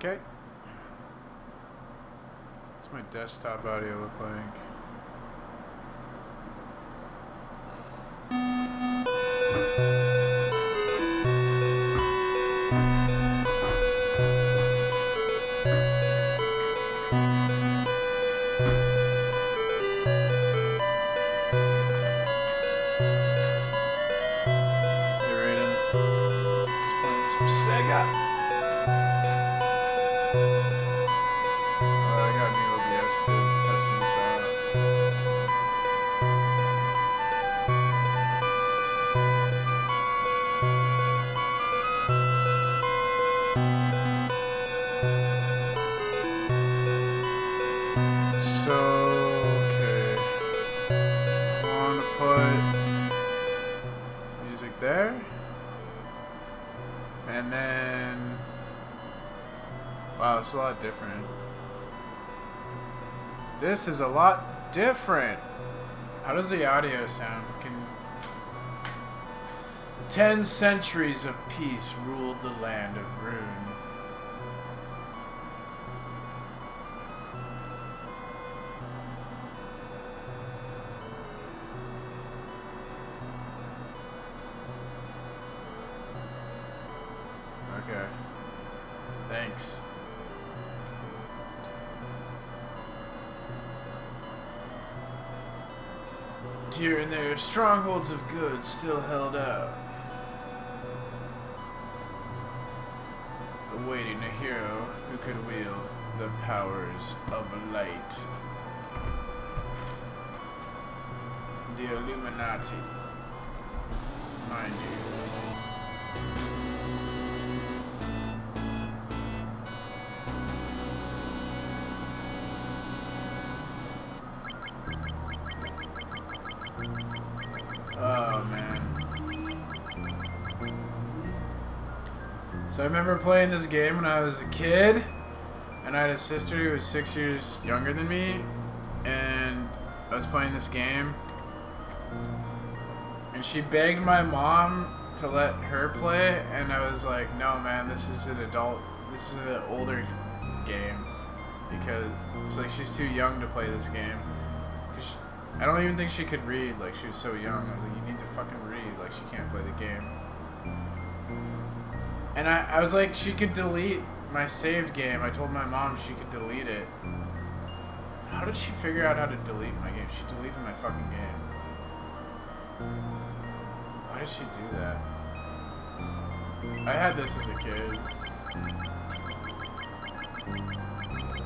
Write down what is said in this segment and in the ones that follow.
Okay. What's my desktop audio look like? It's a lot different. This is a lot different. How does the audio sound? 10 centuries of peace ruled the land of Rune. Okay. Thanks. Here and there, strongholds of good still held out, awaiting a hero who could wield the powers of light. The Illuminati, mind you. Oh, man. So I remember playing this game when I was a kid, and I had a sister who was 6 years younger than me, and I was playing this game, and she begged my mom to let her play, and I was like, no, man, this is an older game, because it's like she's too young to play this game. I don't even think she could read, like, she was so young. I was like, you need to fucking read, like, she can't play the game. And I was like, she could delete my saved game. I told my mom she could delete it. How did she figure out how to delete my game? She deleted my fucking game. Why did she do that? I had this as a kid.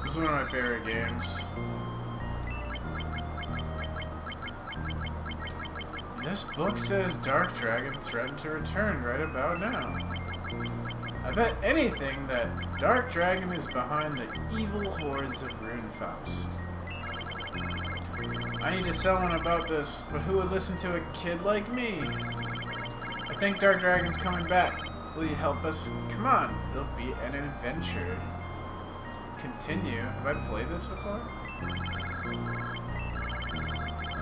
This is one of my favorite games. This book says Dark Dragon threatened to return right about now. I bet anything that Dark Dragon is behind the evil hordes of Runefaust. I need to tell someone about this, but who would listen to a kid like me? I think Dark Dragon's coming back. Will you help us? Come on, it'll be an adventure. Continue. Have I played this before?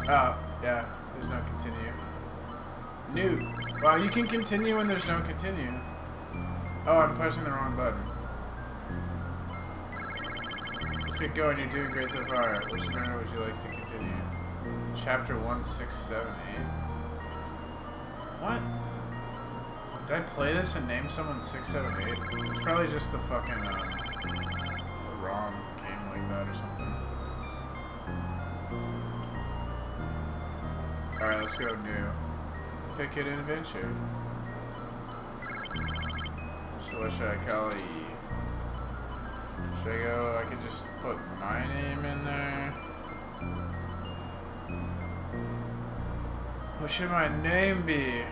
Oh, yeah. There's no continue. New. Wow, you can continue when there's no continue. Oh, I'm pressing the wrong button. Let's get going. You're doing great so far. Which number would you like to continue? Chapter 1678. What? Did I play this and name someone 678? It's probably just the fucking, the wrong game like that or something. Alright, let's go new. Pick an adventure. So what should I call it? Should I go, I could just put my name in there. What should my name be?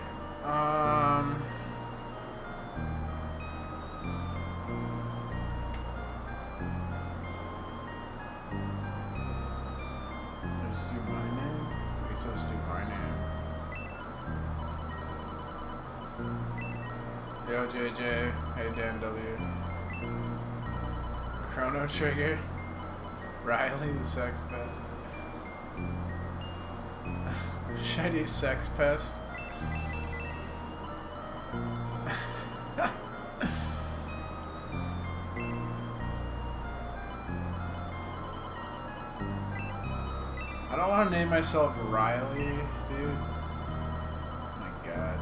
Let's do my name. I guess let's do my name. Yo, JJ. Hey, Dan W. Chrono Trigger. Riley the Sex Pest. Shiny Sex Pest. want to name myself Riley, dude. Oh my god.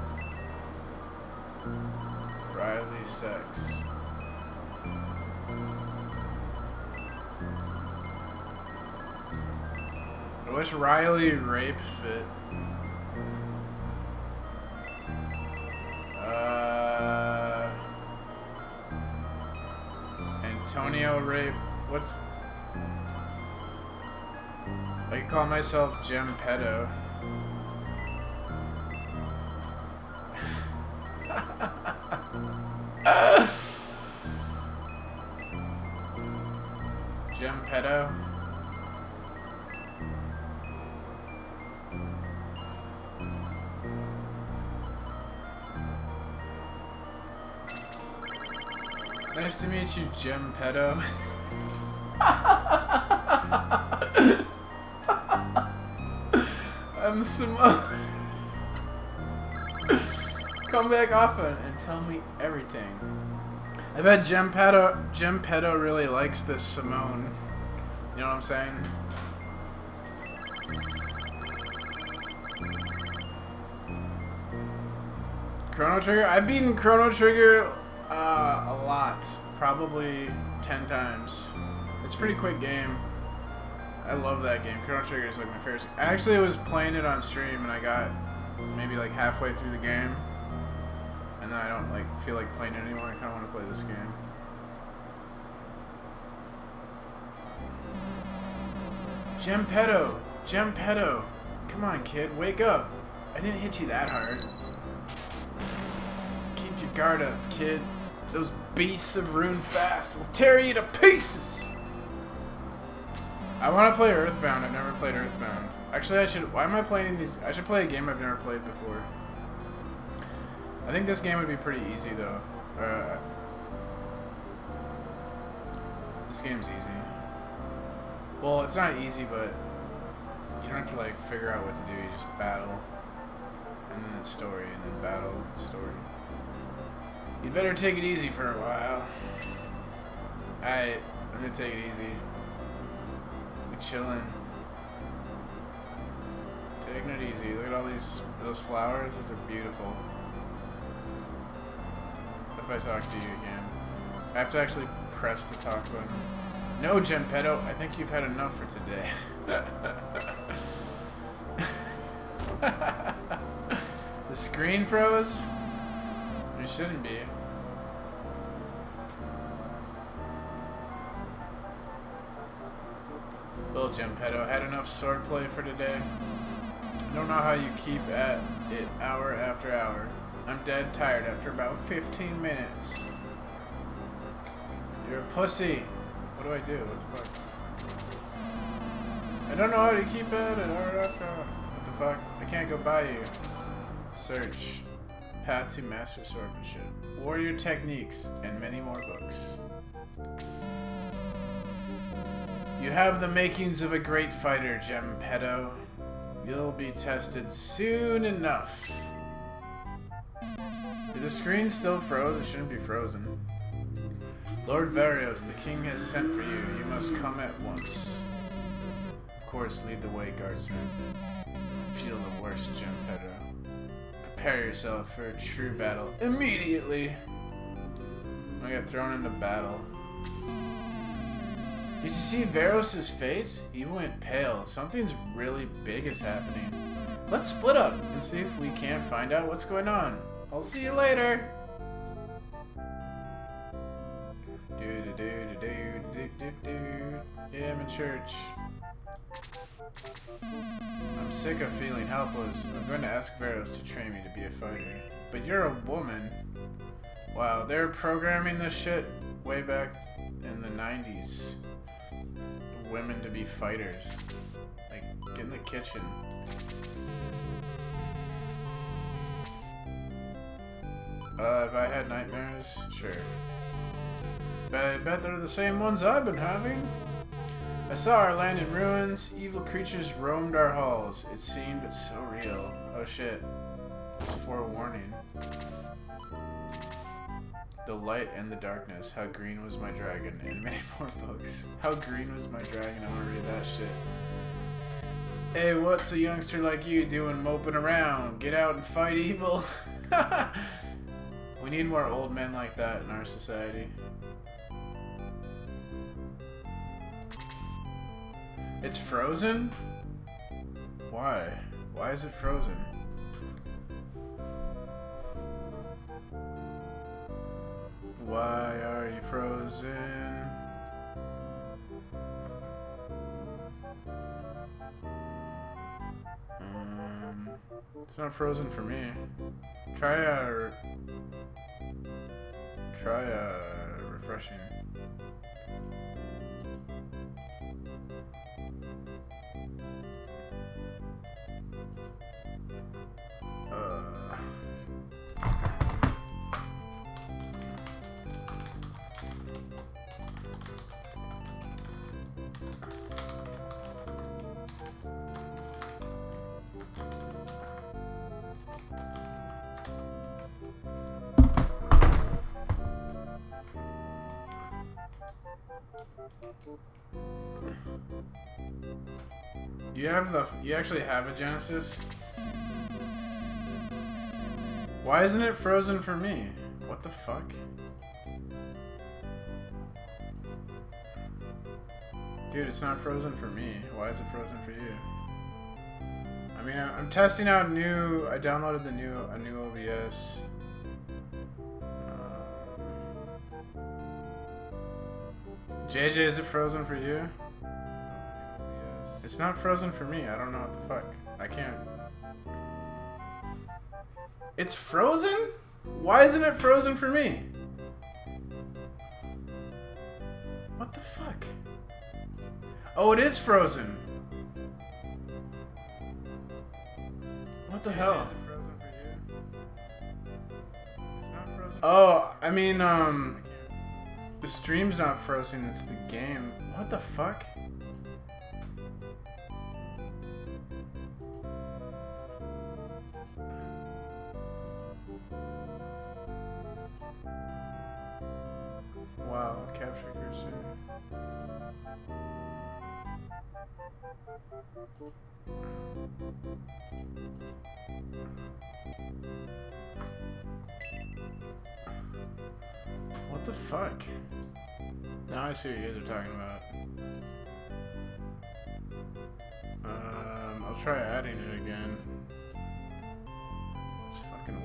Riley Sex. I wish Riley Rape fit. Antonio Rape. What's... I call myself Gem Pedo. Gem Pedo. Nice to meet you, Gem Pedo. I'm Simone. Come back often and tell me everything. I bet Gem Pedo really likes this Simone. You know what I'm saying? Chrono Trigger? I've beaten Chrono Trigger a lot. Probably 10 times. It's a pretty quick game. I love that game. Chrono Trigger is like my favorite. I actually was playing it on stream and I got maybe like halfway through the game. And then I don't like feel like playing it anymore. I kind of want to play this game. Gem Pedo! Gem Pedo! Come on, kid, wake up! I didn't hit you that hard. Keep your guard up, kid. Those beasts of Rune Fast will tear you to pieces! I want to play Earthbound. I've never played Earthbound. Actually, I should... Why am I playing these... I should play a game I've never played before. I think this game would be pretty easy, though. This game's easy. Well, it's not easy, but you don't have to, like, figure out what to do. You just battle. And then it's story, and then battle, story. You'd better take it easy for a while. Alright, I'm gonna take it easy. We're chilling. Taking it easy. Look at all those flowers. Those are beautiful. If I talk to you again, I have to actually press the talk button. No, Gem Pedo, I think you've had enough for today. The screen froze? It shouldn't be. Little Gem Pedo, had enough swordplay for today. I don't know how you keep at it hour after hour. I'm dead tired after about 15 minutes. You're a pussy. What do I do? What the fuck? I don't know how to keep at it hour after hour. What the fuck? I can't go by you. Search. Path to Master Swordsmanship. Warrior Techniques, and many more books. You have the makings of a great fighter, Gem Pedo. You'll be tested soon enough. Is the screen still froze? It shouldn't be frozen. Lord Varios, the king has sent for you. You must come at once. Of course, lead the way, guardsman. Feel the worst, Gem Pedo. Prepare yourself for a true battle immediately. I got thrown into battle. Did you see Varos's face? He went pale. Something's really big is happening. Let's split up and see if we can't find out what's going on. I'll see you later. Yeah, I'm in church. I'm sick of feeling helpless. I'm going to ask Varos to train me to be a fighter. But you're a woman. Wow, they're programming this shit way back in the 90s. Women to be fighters. Like, get in the kitchen. Have I had nightmares? Sure. But I bet they're the same ones I've been having. I saw our land in ruins. Evil creatures roamed our halls. It seemed so real. Oh shit. It's forewarning. The Light and the Darkness. How Green Was My Dragon. And many more books. How Green Was My Dragon. I want to read that shit. Hey, what's a youngster like you doing moping around? Get out and fight evil. We need more old men like that in our society. It's frozen? Why? Why is it frozen? Why are you frozen? It's not frozen for me. Try refreshing. You actually have a Genesis? Why isn't it frozen for me? What the fuck? Dude, it's not frozen for me. Why is it frozen for you? I mean, I'm testing out I downloaded a new OBS. JJ, is it frozen for you? It's not frozen for me. I don't know what the fuck. I can't. It's frozen? Why isn't it frozen for me? What the fuck? Oh, it is frozen. What the hell? Is it frozen for you? It's not frozen. Oh, I mean, the stream's not frozen. It's the game. What the fuck? Wow, capture cursor. What the fuck? Now I see what you guys are talking about. I'll try adding it again. It's fucking.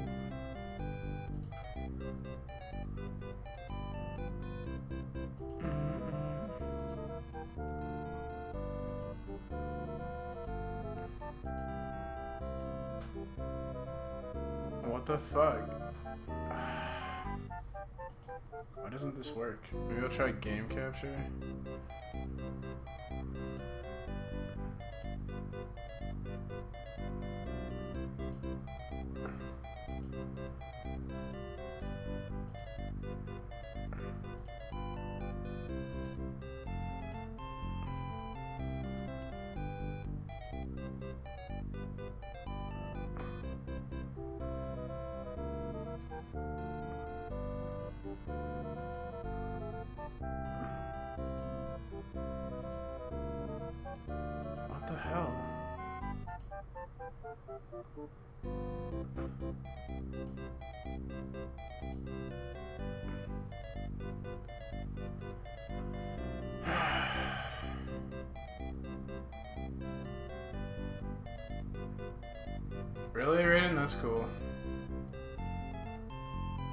What the fuck? Why doesn't this work? Maybe I'll try game capture. What the hell? Really, Raiden? That's cool.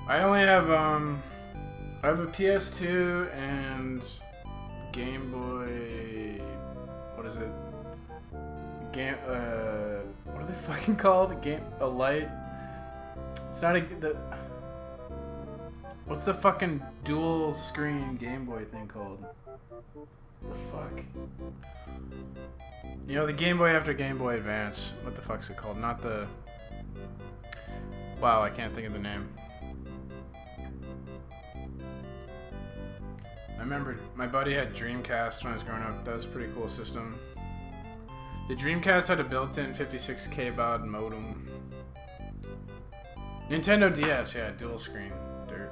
I only have I have a PS2 and Game Boy. What is it? What are they fucking called? A light. It's not what's the fucking dual screen Game Boy thing called? The fuck? You know, the Game Boy after Game Boy Advance. What the fuck's it called? Not the. Wow, I can't think of the name. I remember my buddy had Dreamcast when I was growing up. That was a pretty cool system. The Dreamcast had a built-in 56K baud modem. Nintendo DS, yeah, dual screen. Dirt.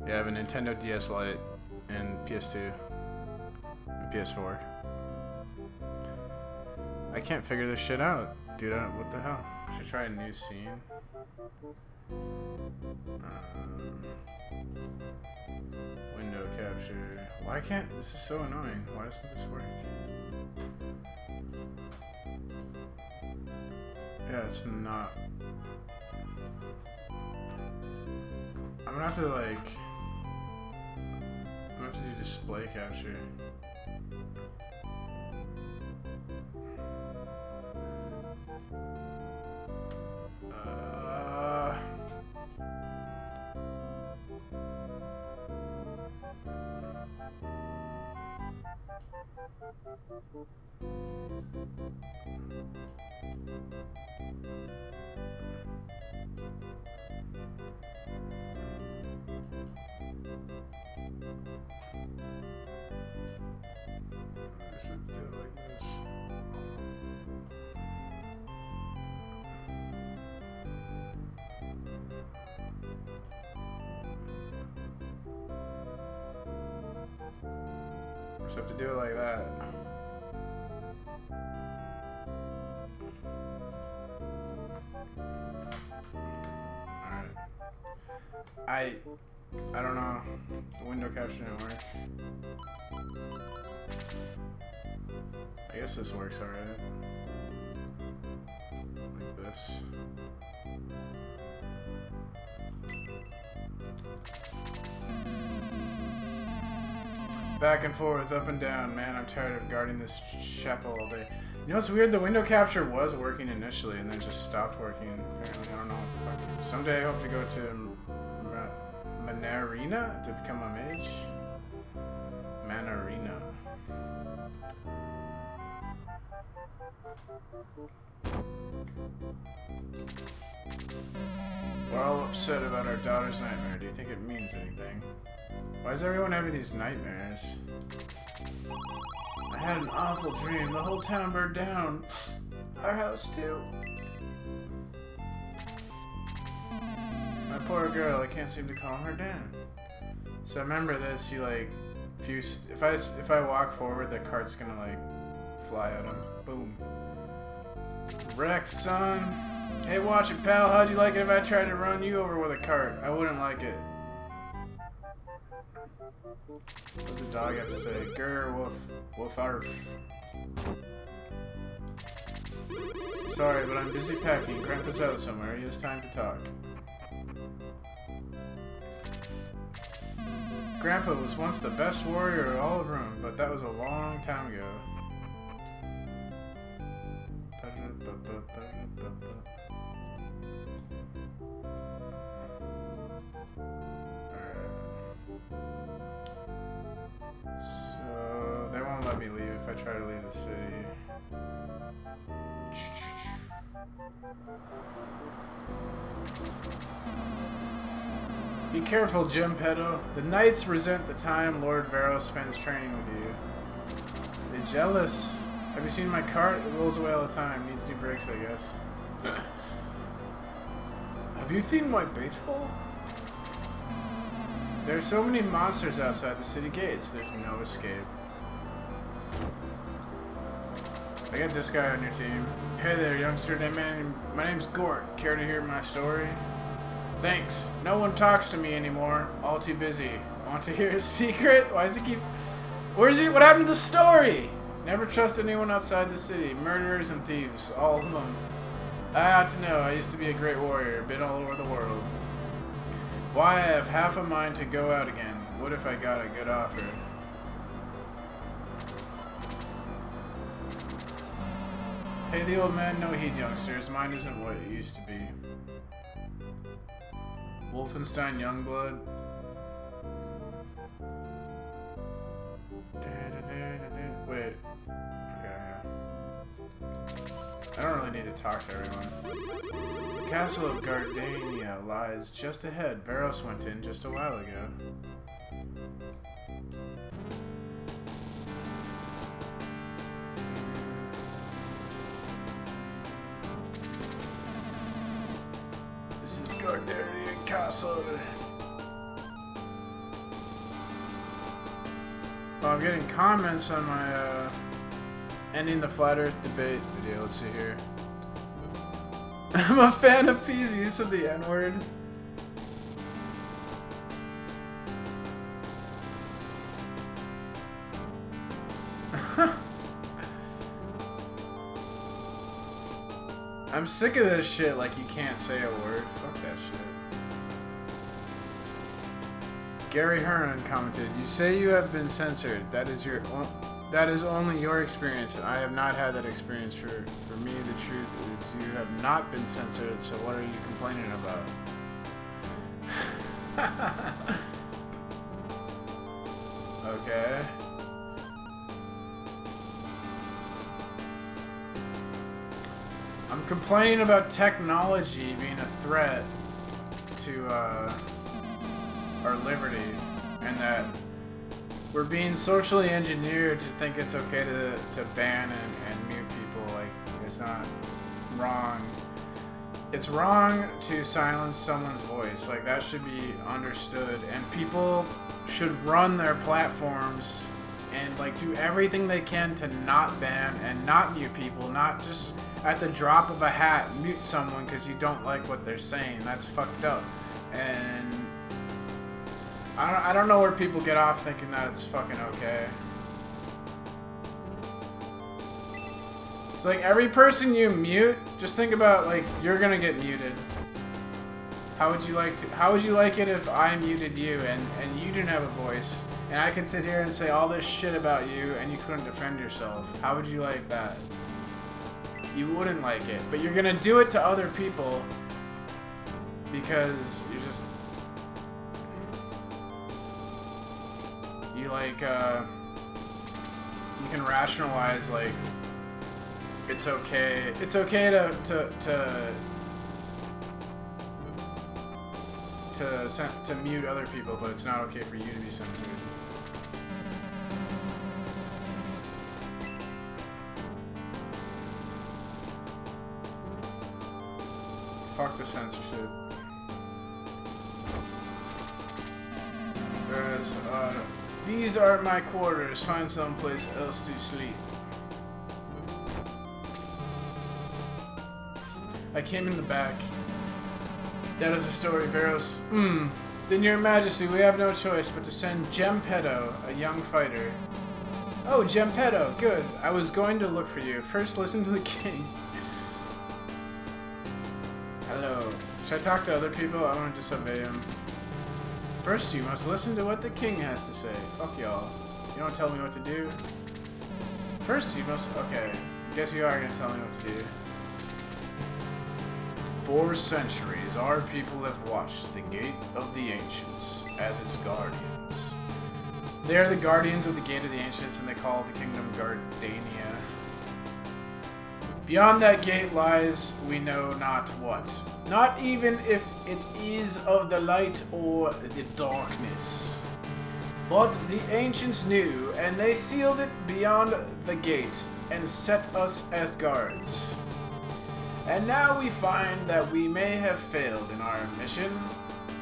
Yeah, I have a Nintendo DS Lite and PS2 and PS4. I can't figure this shit out. Dude, what the hell? Should try a new scene. Window capture. Why can't... This is so annoying. Why doesn't this work? Yeah, it's not... I'm gonna have to, like... I'm gonna have to do display capture. Just do it like this. Just have to do it like that. Alright. I don't know. The window capture didn't work. I guess this works alright. Like this. Back and forth, up and down. Man, I'm tired of guarding this chapel all day. You know what's weird? The window capture was working initially and then just stopped working. Apparently, I don't know what the fuck. Someday I hope to go to Manarina to become a mage. Manarina. We're all upset about our daughter's nightmare. Do you think it means anything? Why is everyone having these nightmares? I had an awful dream. The whole town burned down. Our house too. My poor girl. I can't seem to calm her down. So remember this. You like, if I walk forward, the cart's gonna like fly at him. Boom. Wrecked, son. Hey, watch it, pal. How'd you like it if I tried to run you over with a cart? I wouldn't like it. What does the dog have to say? Grr, woof, woof, arf. Sorry, but I'm busy packing. Grandpa's out somewhere. He has time to talk. Grandpa was once the best warrior in all of Rome, but that was a long time ago. So they won't let me leave if I try to leave the city. Be careful, Geppetto. The knights resent the time Lord Varro spends training with you. They're jealous. Have you seen my cart? It rolls away all the time. Needs new brakes, I guess. Have you seen my baseball? There are so many monsters outside the city gates. There's no escape. I got this guy on your team. Hey there, youngster. My name's Gort. Care to hear my story? Thanks. No one talks to me anymore. All too busy. Want to hear his secret? Why does he keep... Where's he? What happened to the story? Never trust anyone outside the city. Murderers and thieves. All of them. I ought to know. I used to be a great warrior. Been all over the world. Why, I have half a mind to go out again. What if I got a good offer? Hey, the old man, no heed, youngsters. Mine isn't what it used to be. Wolfenstein Youngblood. Wait. Okay, yeah. I don't really need to talk to everyone. The castle of Gardania lies just ahead. Varros went in just a while ago. This is Gardania Castle. Oh, I'm getting comments on my Ending the flat Earth debate video. Let's see here. I'm a fan of P's use of the N-word. I'm sick of this shit, like you can't say a word. Fuck that shit. Gary Hearn commented, "You say you have been censored. That is only your experience. I have not had that experience. For me, the truth is you have not been censored, so what are you complaining about?" Okay. I'm complaining about technology being a threat to our liberty, and that we're being socially engineered to think it's okay to ban and mute people. Like, it's not wrong. It's wrong to silence someone's voice. Like, that should be understood, and people should run their platforms and like do everything they can to not ban and not mute people, not just at the drop of a hat mute someone because you don't like what they're saying. That's fucked up. And I don't know where people get off thinking that it's fucking okay. It's like every person you mute, just think about, like, you're gonna get muted. How would you like it if I muted you and you didn't have a voice? And I could sit here and say all this shit about you and you couldn't defend yourself. How would you like that? You wouldn't like it. But you're gonna do it to other people because you're just... You like, you can rationalize, like, it's okay to mute other people, but it's not okay for you to be censored. Fuck the censorship. Whereas, these are my quarters. Find someplace else to sleep. I came in the back. That is a story, Veros. Then your majesty, we have no choice but to send Geppetto, a young fighter. Oh, Geppetto, good. I was going to look for you. First, listen to the king. Hello. Should I talk to other people? I want to disobey him. First, you must listen to what the king has to say. Fuck y'all. You don't tell me what to do. First, you must... Okay. Guess you are going to tell me what to do. For centuries, our people have watched the Gate of the Ancients as its guardians. They are the guardians of the Gate of the Ancients, and they call the kingdom Gardania. Beyond that gate lies we know not what. Not even if it is of the light or the darkness. But the ancients knew, and they sealed it beyond the gate, and set us as guards. And now we find that we may have failed in our mission.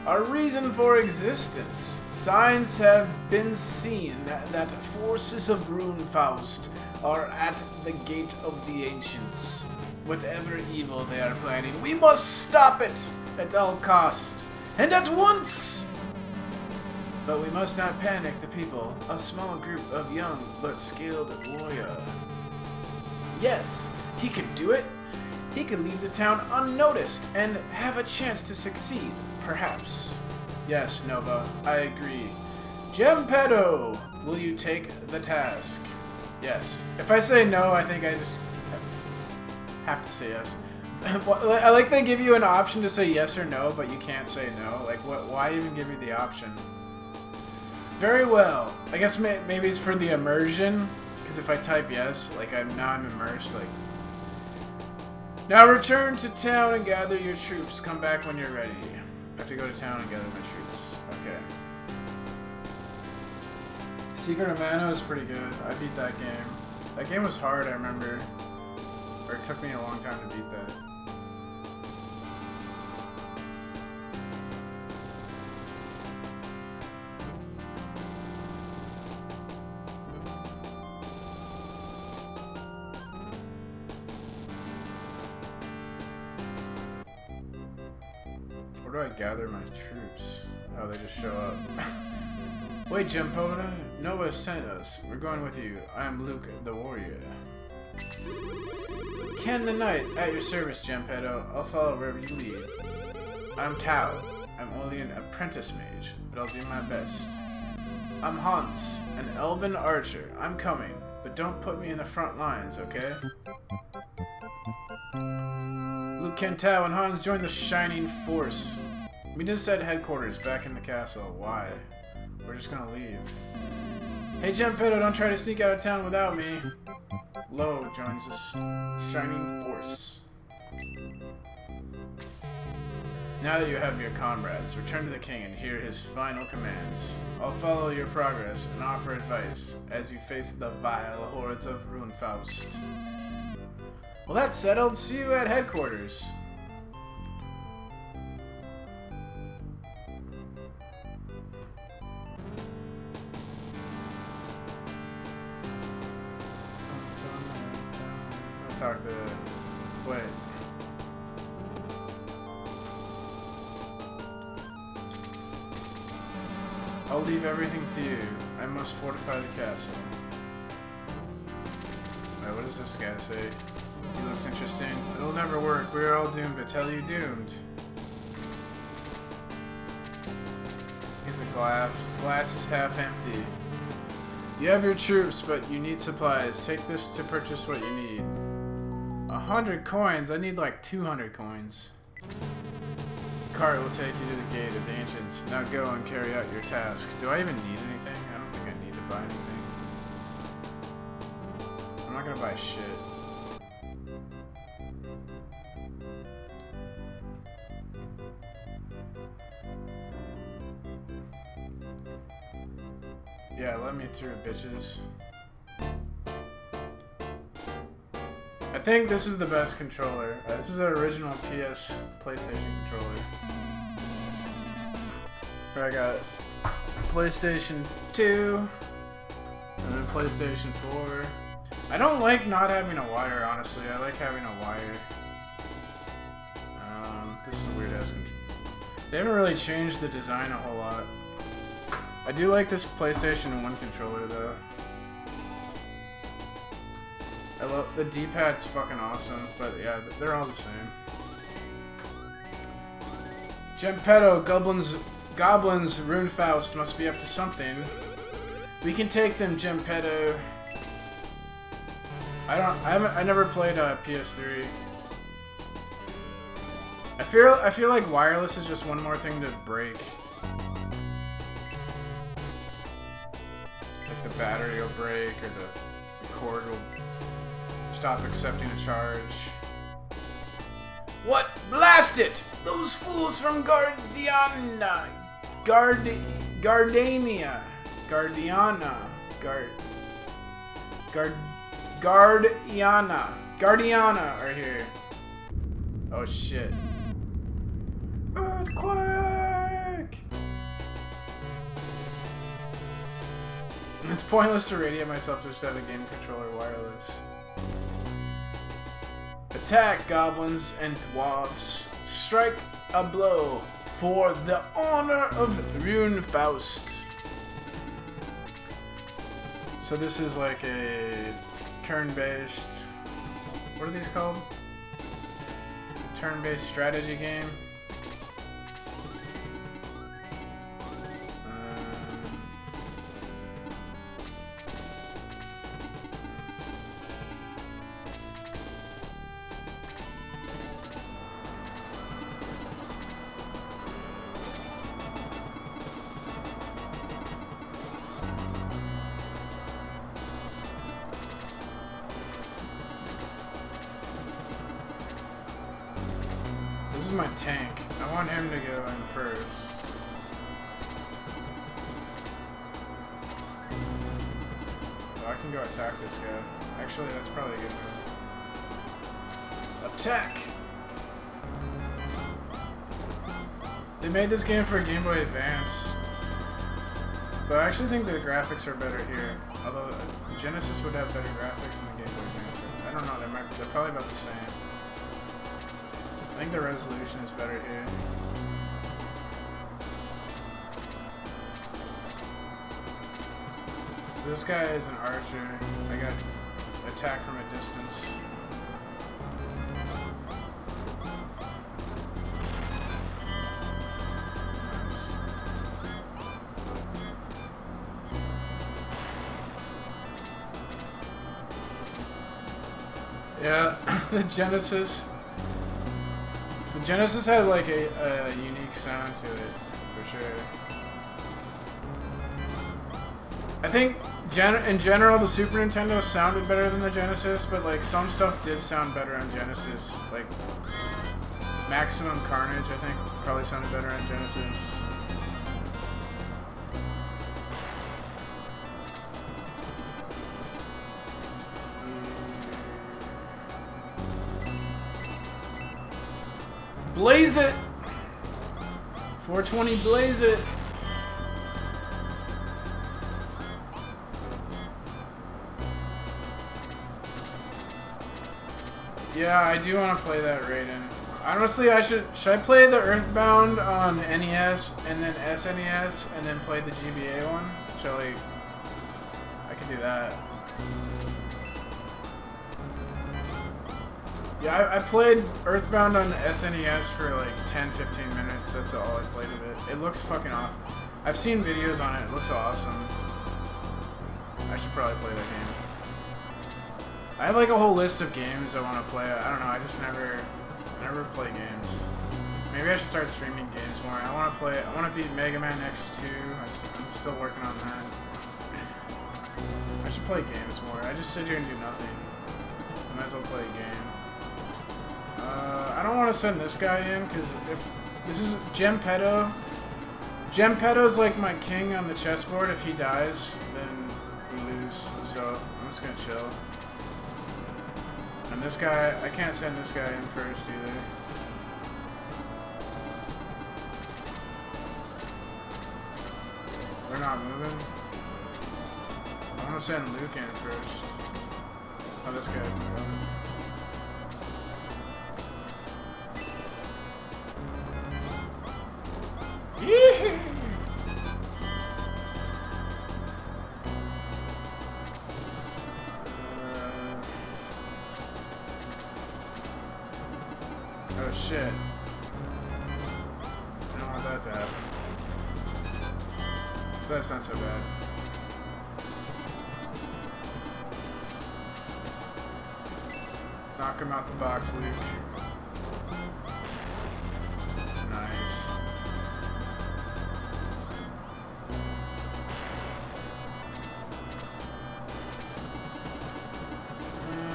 Our reason for existence. Signs have been seen that forces of Runefaust are at the gate of the ancients. Whatever evil they are planning, we must stop it at all cost, and at once! But we must not panic the people, a small group of young but skilled warrior. Yes, he could do it. He could leave the town unnoticed and have a chance to succeed, perhaps. Yes, Nova, I agree. Geppetto, will you take the task? Yes. If I say no, I think I just have to say yes. I like they give you an option to say yes or no, but you can't say no. Like, what? Why even give you the option? Very well. I guess maybe it's for the immersion, because if I type yes, like now I'm immersed. Like, now return to town and gather your troops. Come back when you're ready. I have to go to town and gather my troops. Okay. Secret of Mana is pretty good. I beat that game. That game was hard, I remember. Or it took me a long time to beat that. Where do I gather my troops? Oh, they just show up. Wait, Genpedo. Nova sent us. We're going with you. I am Luke the warrior. Ken the knight, at your service, Genpedo. I'll follow wherever you lead. I'm Tao. I'm only an apprentice mage, but I'll do my best. I'm Hans, an elven archer. I'm coming, but don't put me in the front lines, okay? Luke, Ken, Tao, and Hans join the Shining Force. Meet us at headquarters back in the castle. Why? We're just gonna leave. Hey, Genpedo, don't try to sneak out of town without me. Lo joins the Shining Force. Now that you have your comrades, return to the king and hear his final commands. I'll follow your progress and offer advice as you face the vile hordes of Runefaust. Well, that's settled. See you at headquarters. I'll talk to... Wait. I'll leave everything to you. I must fortify the castle. Wait, what does this guy say? He looks interesting. It'll never work. We're all doomed, but tell you doomed. He's a glass. Glass is half empty. You have your troops, but you need supplies. Take this to purchase what you need. 100 coins? I need like 200 coins. Cart will take you to the gate of the ancients. Now go and carry out your tasks. Do I even need anything? I don't think I need to buy anything. I'm not gonna buy shit. Yeah, let me through, bitches. I think this is the best controller. This is an original PlayStation controller. Where I got PlayStation 2 and then PlayStation 4. I don't like not having a wire, honestly. I like having a wire. This is a weird ass controller. They haven't really changed the design a whole lot. I do like this PlayStation 1 controller though. I love the D-pad's fucking awesome, but yeah, they're all the same. Genpedo, goblins, Runefaust must be up to something. We can take them, Genpedo. I never played PS3. I feel like wireless is just one more thing to break. Like the battery will break or the cord will stop accepting a charge. What? Blast it! Those fools from Guardiana! Guardiana are here. Oh shit. Earthquake! It's pointless to radiate myself just to have a game controller wireless. Attack, goblins and dwarves. Strike a blow for the honor of Runefaust. So this is like a turn-based... What are these called? Turn-based strategy game. This is my tank. I want him to go in first. Oh, I can go attack this guy. Actually, that's probably a good move. Attack! They made this game for Game Boy Advance. But I actually think the graphics are better here. Although Genesis would have better graphics than the Game Boy Advance. I don't know, they're probably about the same. I think the resolution is better here. So this guy is an archer. I got attack from a distance. Yeah, the Genesis. The Genesis had like a unique sound to it, for sure. I think in general the Super Nintendo sounded better than the Genesis, but like some stuff did sound better on Genesis. Like Maximum Carnage, I think, probably sounded better on Genesis. Blaze it! 420 blaze it! Yeah, I do want to play that Raiden. Honestly, should I play the Earthbound on NES and then SNES and then play the GBA one? I could do that. Yeah, I played Earthbound on SNES for like 10-15 minutes. That's all I played of it. It looks fucking awesome. I've seen videos on it. It looks awesome. I should probably play that game. I have like a whole list of games I want to play. I don't know. I just never play games. Maybe I should start streaming games more. I want to beat Mega Man X2. I'm still working on that. I should play games more. I just sit here and do nothing. Might as well play a game. I don't want to send this guy in because if this is Geppetto. Geppetto's like my king on the chessboard. If he dies, then we lose. So I'm just gonna chill. And this guy, I can't send this guy in first either. We're not moving. I want to send Luke in first. Oh, this guy. Yee-hee! Oh shit. I don't want that to happen. So that's not so bad. Knock him out the box, Luke. Nice.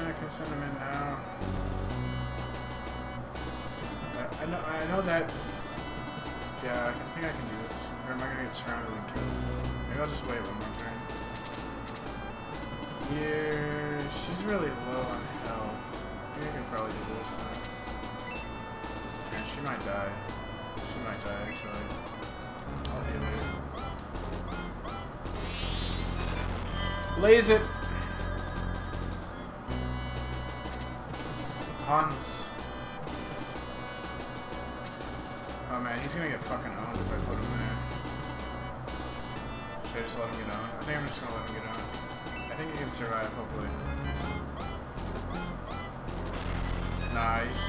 I can send him in now. I know that. Yeah, I think I can do this. Or am I gonna get surrounded and killed? Maybe I'll just wait one more turn. Here, she's really low on health. I think I can probably do this now. Yeah, she might die. She might die actually. I'll heal her. Blaze it! Hans. Oh man, he's gonna get fucking owned if I put him there. Should I just let him get owned? I think I'm just gonna let him get owned. I think he can survive, hopefully. Nice.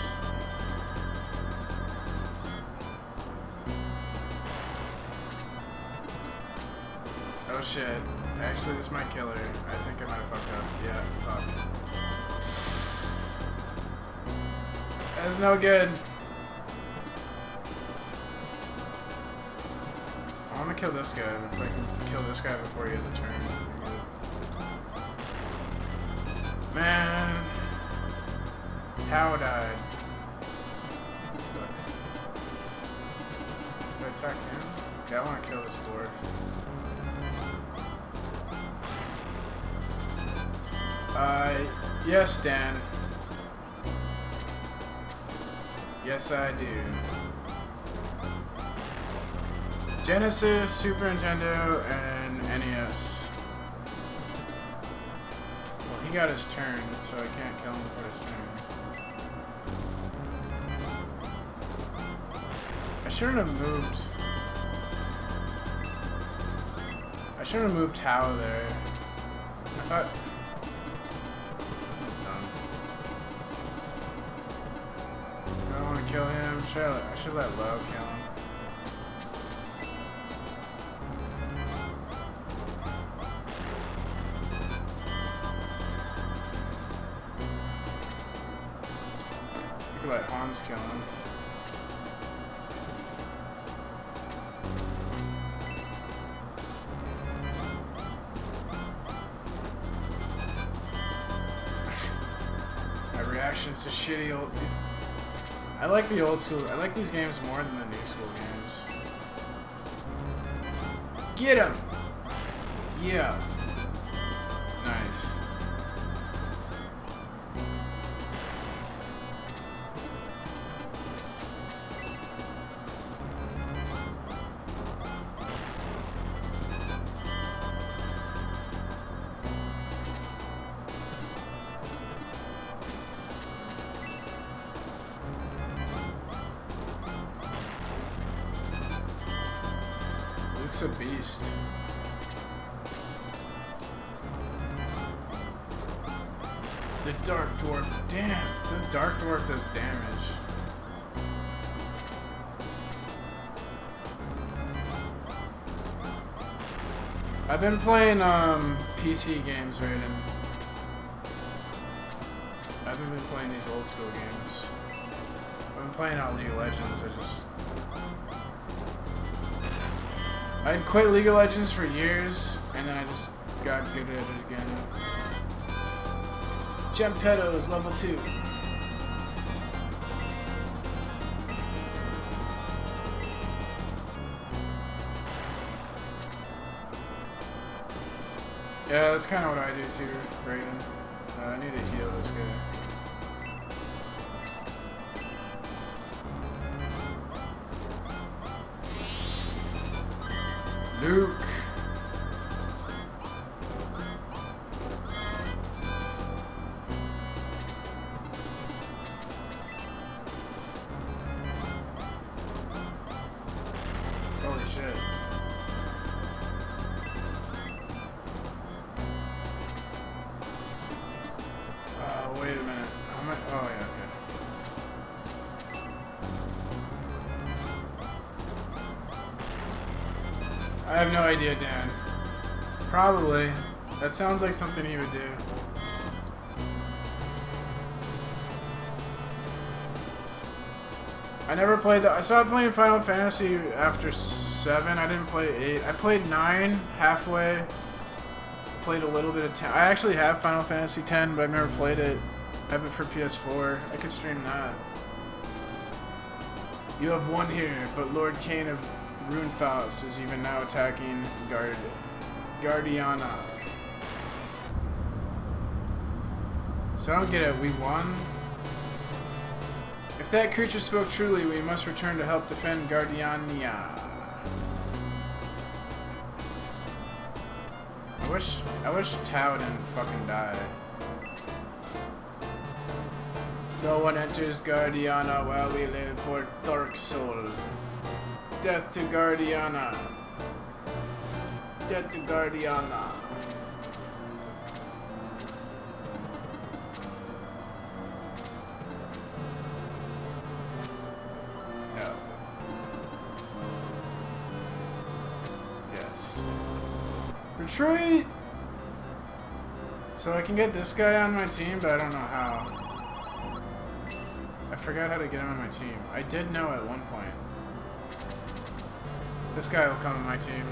Oh shit. Actually, this might kill her. I think I might have fucked up. Yeah, fuck. That's no good. I want to kill this guy, but if I can kill this guy before he has a turn. Man. Tao died. That sucks. Should I attack him? Yeah, I want to kill this dwarf. Yes, Dan. Yes, I do. Genesis, Super Nintendo, and NES. Well, he got his turn, so I can't kill him before his turn. I shouldn't have moved. I shouldn't have moved Tao there. Cut. He's done. Do I want to kill him? I should let Lo kill him. I could let Hans kill him. Reactions to shitty old. I like the old school. I like these games more than the new school games. Get him! Yeah. Nice. Luke's a beast. The Dark Dwarf. Damn, the Dark Dwarf does damage. I've been playing PC games, Raiden. I haven't been playing these old school games. I've been playing out League of Legends. I had quit League of Legends for years, and then I just got good at it again. Geppetto is level 2. Yeah, that's kind of what I do too, Raiden. I need to heal this guy. Luke. Holy shit. Wait a minute. How much? Oh, yeah, okay. I have no idea, Dan. Probably. That sounds like something he would do. I never played that. I started playing Final Fantasy after 7. I didn't play 8. I played 9 halfway. Played a little bit of 10. I actually have Final Fantasy 10, but I've never played it. I have it for PS4. I could stream that. You have one here, but Lord Cain of Runefaust is even now attacking Guardiana. So I don't get it. We won? If that creature spoke truly, we must return to help defend Guardiania. I wish Tao didn't fucking die. No one enters Guardiana while we live for Dark Soul. Death to Guardiana. Death to Guardiana. No. Yes. Retreat! So I can get this guy on my team, but I don't know how. I forgot how to get him on my team. I did know at one point. This guy will come on my team.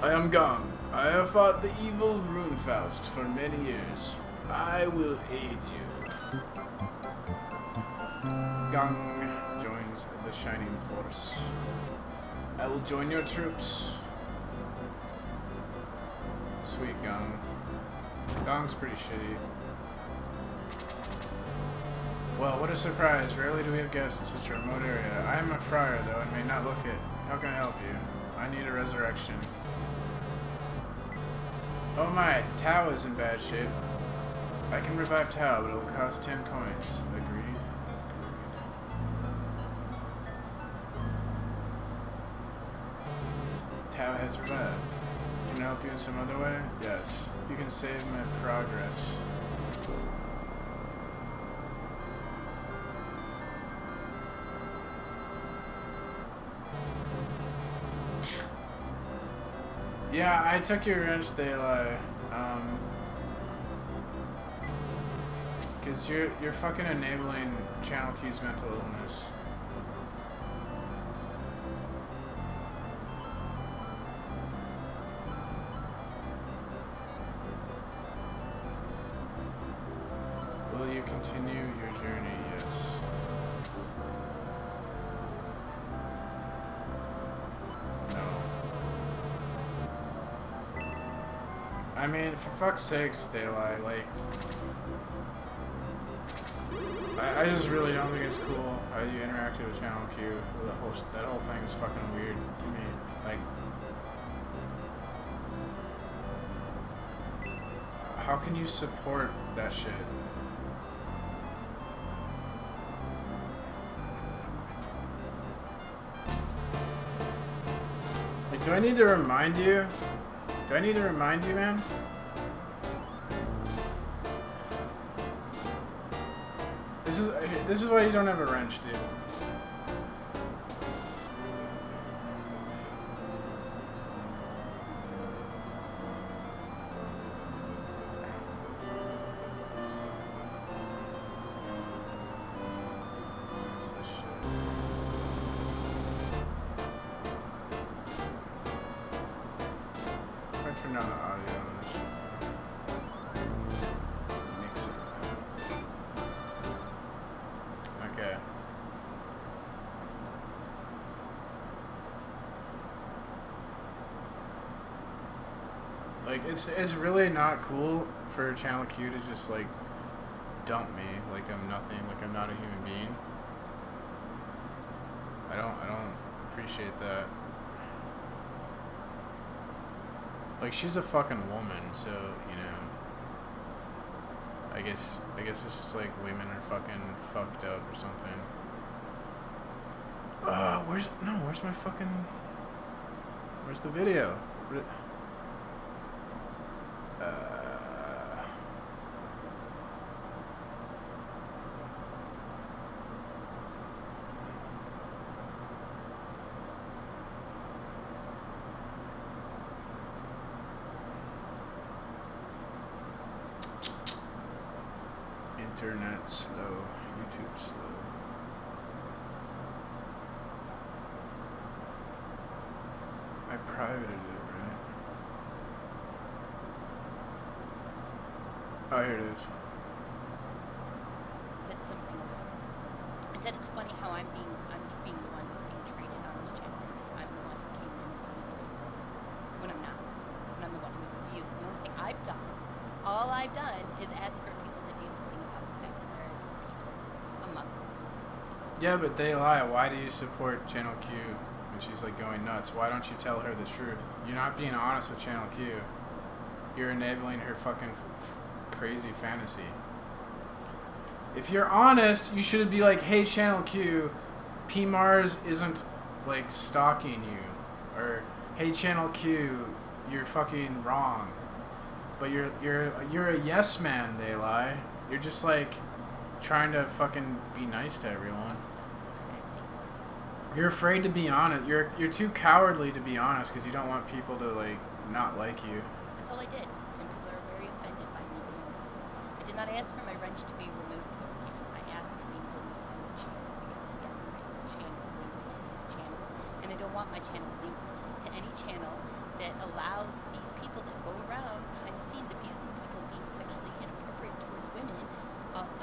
I am Gong. I have fought the evil Runefaust for many years. I will aid you. Gong joins the Shining Force. I will join your troops. Sweet Gong. Gong's pretty shitty. Well, what a surprise. Rarely do we have guests in such a remote area. I am a friar, though, and may not look it. How can I help you? I need a resurrection. Oh my, Tao is in bad shape. I can revive Tao, but it will cost 10 coins. Agreed. Tao has revived. Do help you in some other way? Yes. You can save my progress. Yeah, I took your wrench, they lie. Cause you're fucking enabling Channel Q's mental illness. Will you continue your journey? Yes. I mean, for fuck's sakes, they lie. Like, I just really don't think it's cool how you interacted with Channel Q. That whole thing is fucking weird to me. Like, how can you support that shit? Like, do I need to remind you? Do I need to remind you, man? This is why you don't have a wrench, dude. What's this shit? I turn down the audio on this shit too. Mix it. Okay. Like, it's really not cool for Channel Q to just, like, dump me like I'm nothing, like I'm not a human being. I don't appreciate that. Like, she's a fucking woman, so, you know, I guess it's just like women are fucking fucked up or something. Where's my fucking, where's the video? Internet slow, YouTube slow. I privated it, right? Oh, here it is. Said something. I said it's funny how I'm being the one who's being treated on this channel as if I'm the one who came in and abused people. When I'm not. When I'm the one who was abused. The only thing I've done, all I've done is ask for people to do something about the fact that there are these people among them. Yeah, but they lie. Why do you support Channel Q when she's like going nuts? Why don't you tell her the truth? You're not being honest with Channel Q. You're enabling her fucking crazy fantasy. If you're honest, you should be like, hey, Channel Q, P Mars isn't like stalking you, or hey, Channel Q, you're fucking wrong. But you're a yes man, they lie. You're just like trying to fucking be nice to everyone. You're afraid to be honest. You're too cowardly to be honest because you don't want people to like not like you. That's all I did, and people are very offended by me doing that. I did not ask for my wrench to be removed off camera. I asked to be removed from the channel because he has my channel linked to his channel, and I don't want my channel linked to any channel that allows these people that go around behind the scenes abusing people, being sexually inappropriate towards women,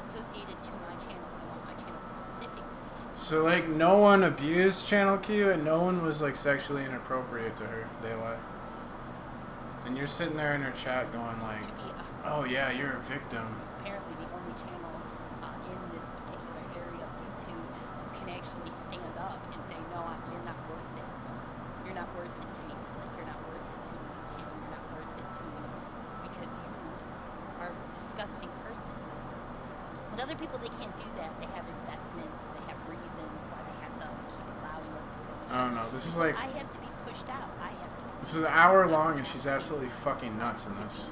associated to my channel. I want my channel specifically. So like no one abused Channel Q and no one was like sexually inappropriate to her. They lie. And you're sitting there in her chat going like, oh yeah, you're a victim. Apparently the only channel in this particular area of YouTube who can actually stand up and say, no, you're not worth it. You're not worth it to me, Slick. You're not worth it to me, Tim. You're not worth it to me because you are a disgusting person. But other people, they can't do that. They have investments. They have reasons why they have to keep allowing those people to I don't know. This is like... I have to be pushed out. I have to be pushed This is an hour long, and she's absolutely fucking nuts in this.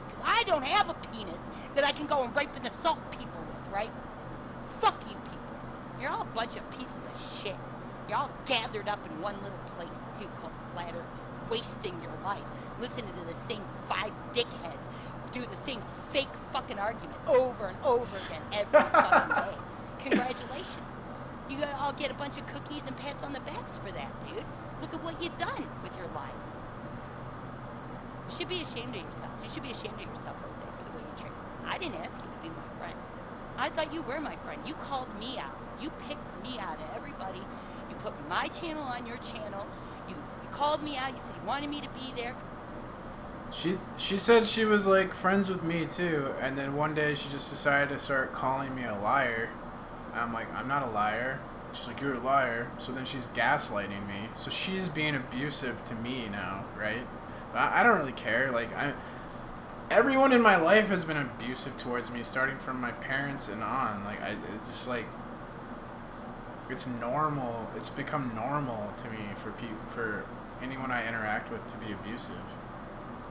Because I don't have a penis that I can go and rape and assault people with, right? Fuck you people. You're all a bunch of pieces of shit. You're all gathered up in one little place, too, called Flat Earth, wasting your lives, listening to the same 5 dickheads do the same fake fucking argument over and over again every fucking day. Congratulations. You all get a bunch of cookies and pats on the backs for that, dude. Look at what you've done with your lives. You should be ashamed of yourselves. You should be ashamed of yourself, Jose, for the way you treat me. I didn't ask you to be my friend. I thought you were my friend. You called me out. You picked me out of everybody. You put my channel on your channel. You called me out. You said you wanted me to be there. She said she was like friends with me too, and then one day she just decided to start calling me a liar. And I'm like, I'm not a liar. She's like, you're a liar. So then she's gaslighting me. So she's being abusive to me now, right? But I don't really care. Like, everyone in my life has been abusive towards me, starting from my parents and on. Like, it's just like, it's normal. It's become normal to me for anyone I interact with to be abusive.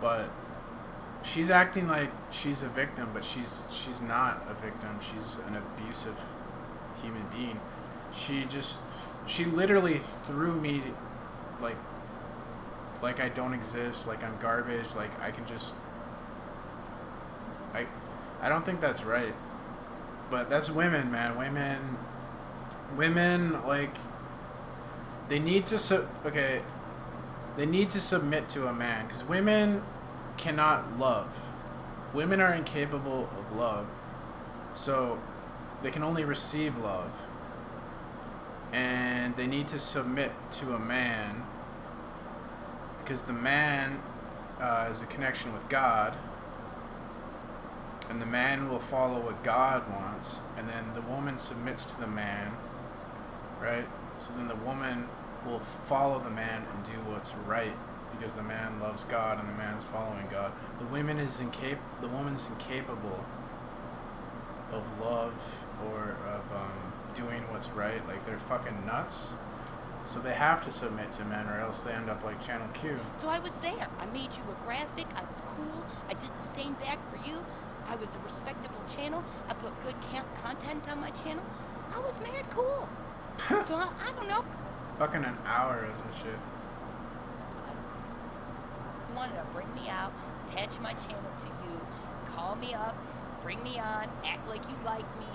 But she's acting like she's a victim, but she's not a victim. She's an abusive human being. She literally threw me like I don't exist, like I'm garbage, like I can just I don't think that's right. But that's women, man. Women like they need to they need to submit to a man, because women cannot love. Women are incapable of love. So they can only receive love. And they need to submit to a man, because the man is a connection with God. And the man will follow what God wants. And then the woman submits to the man. Right? So then the woman will follow the man and do what's right, because the man loves God and the man's following God. The woman's incapable of love or of doing what's right. Like, they're fucking nuts. So they have to submit to men, or else they end up like Channel Q. So I was there. I made you a graphic. I was cool. I did the same back for you. I was a respectable channel. I put good content on my channel. I was mad cool. So I don't know. Fucking an hour of this shit. You wanted to bring me out, attach my channel to you, call me up, bring me on, act like you like me,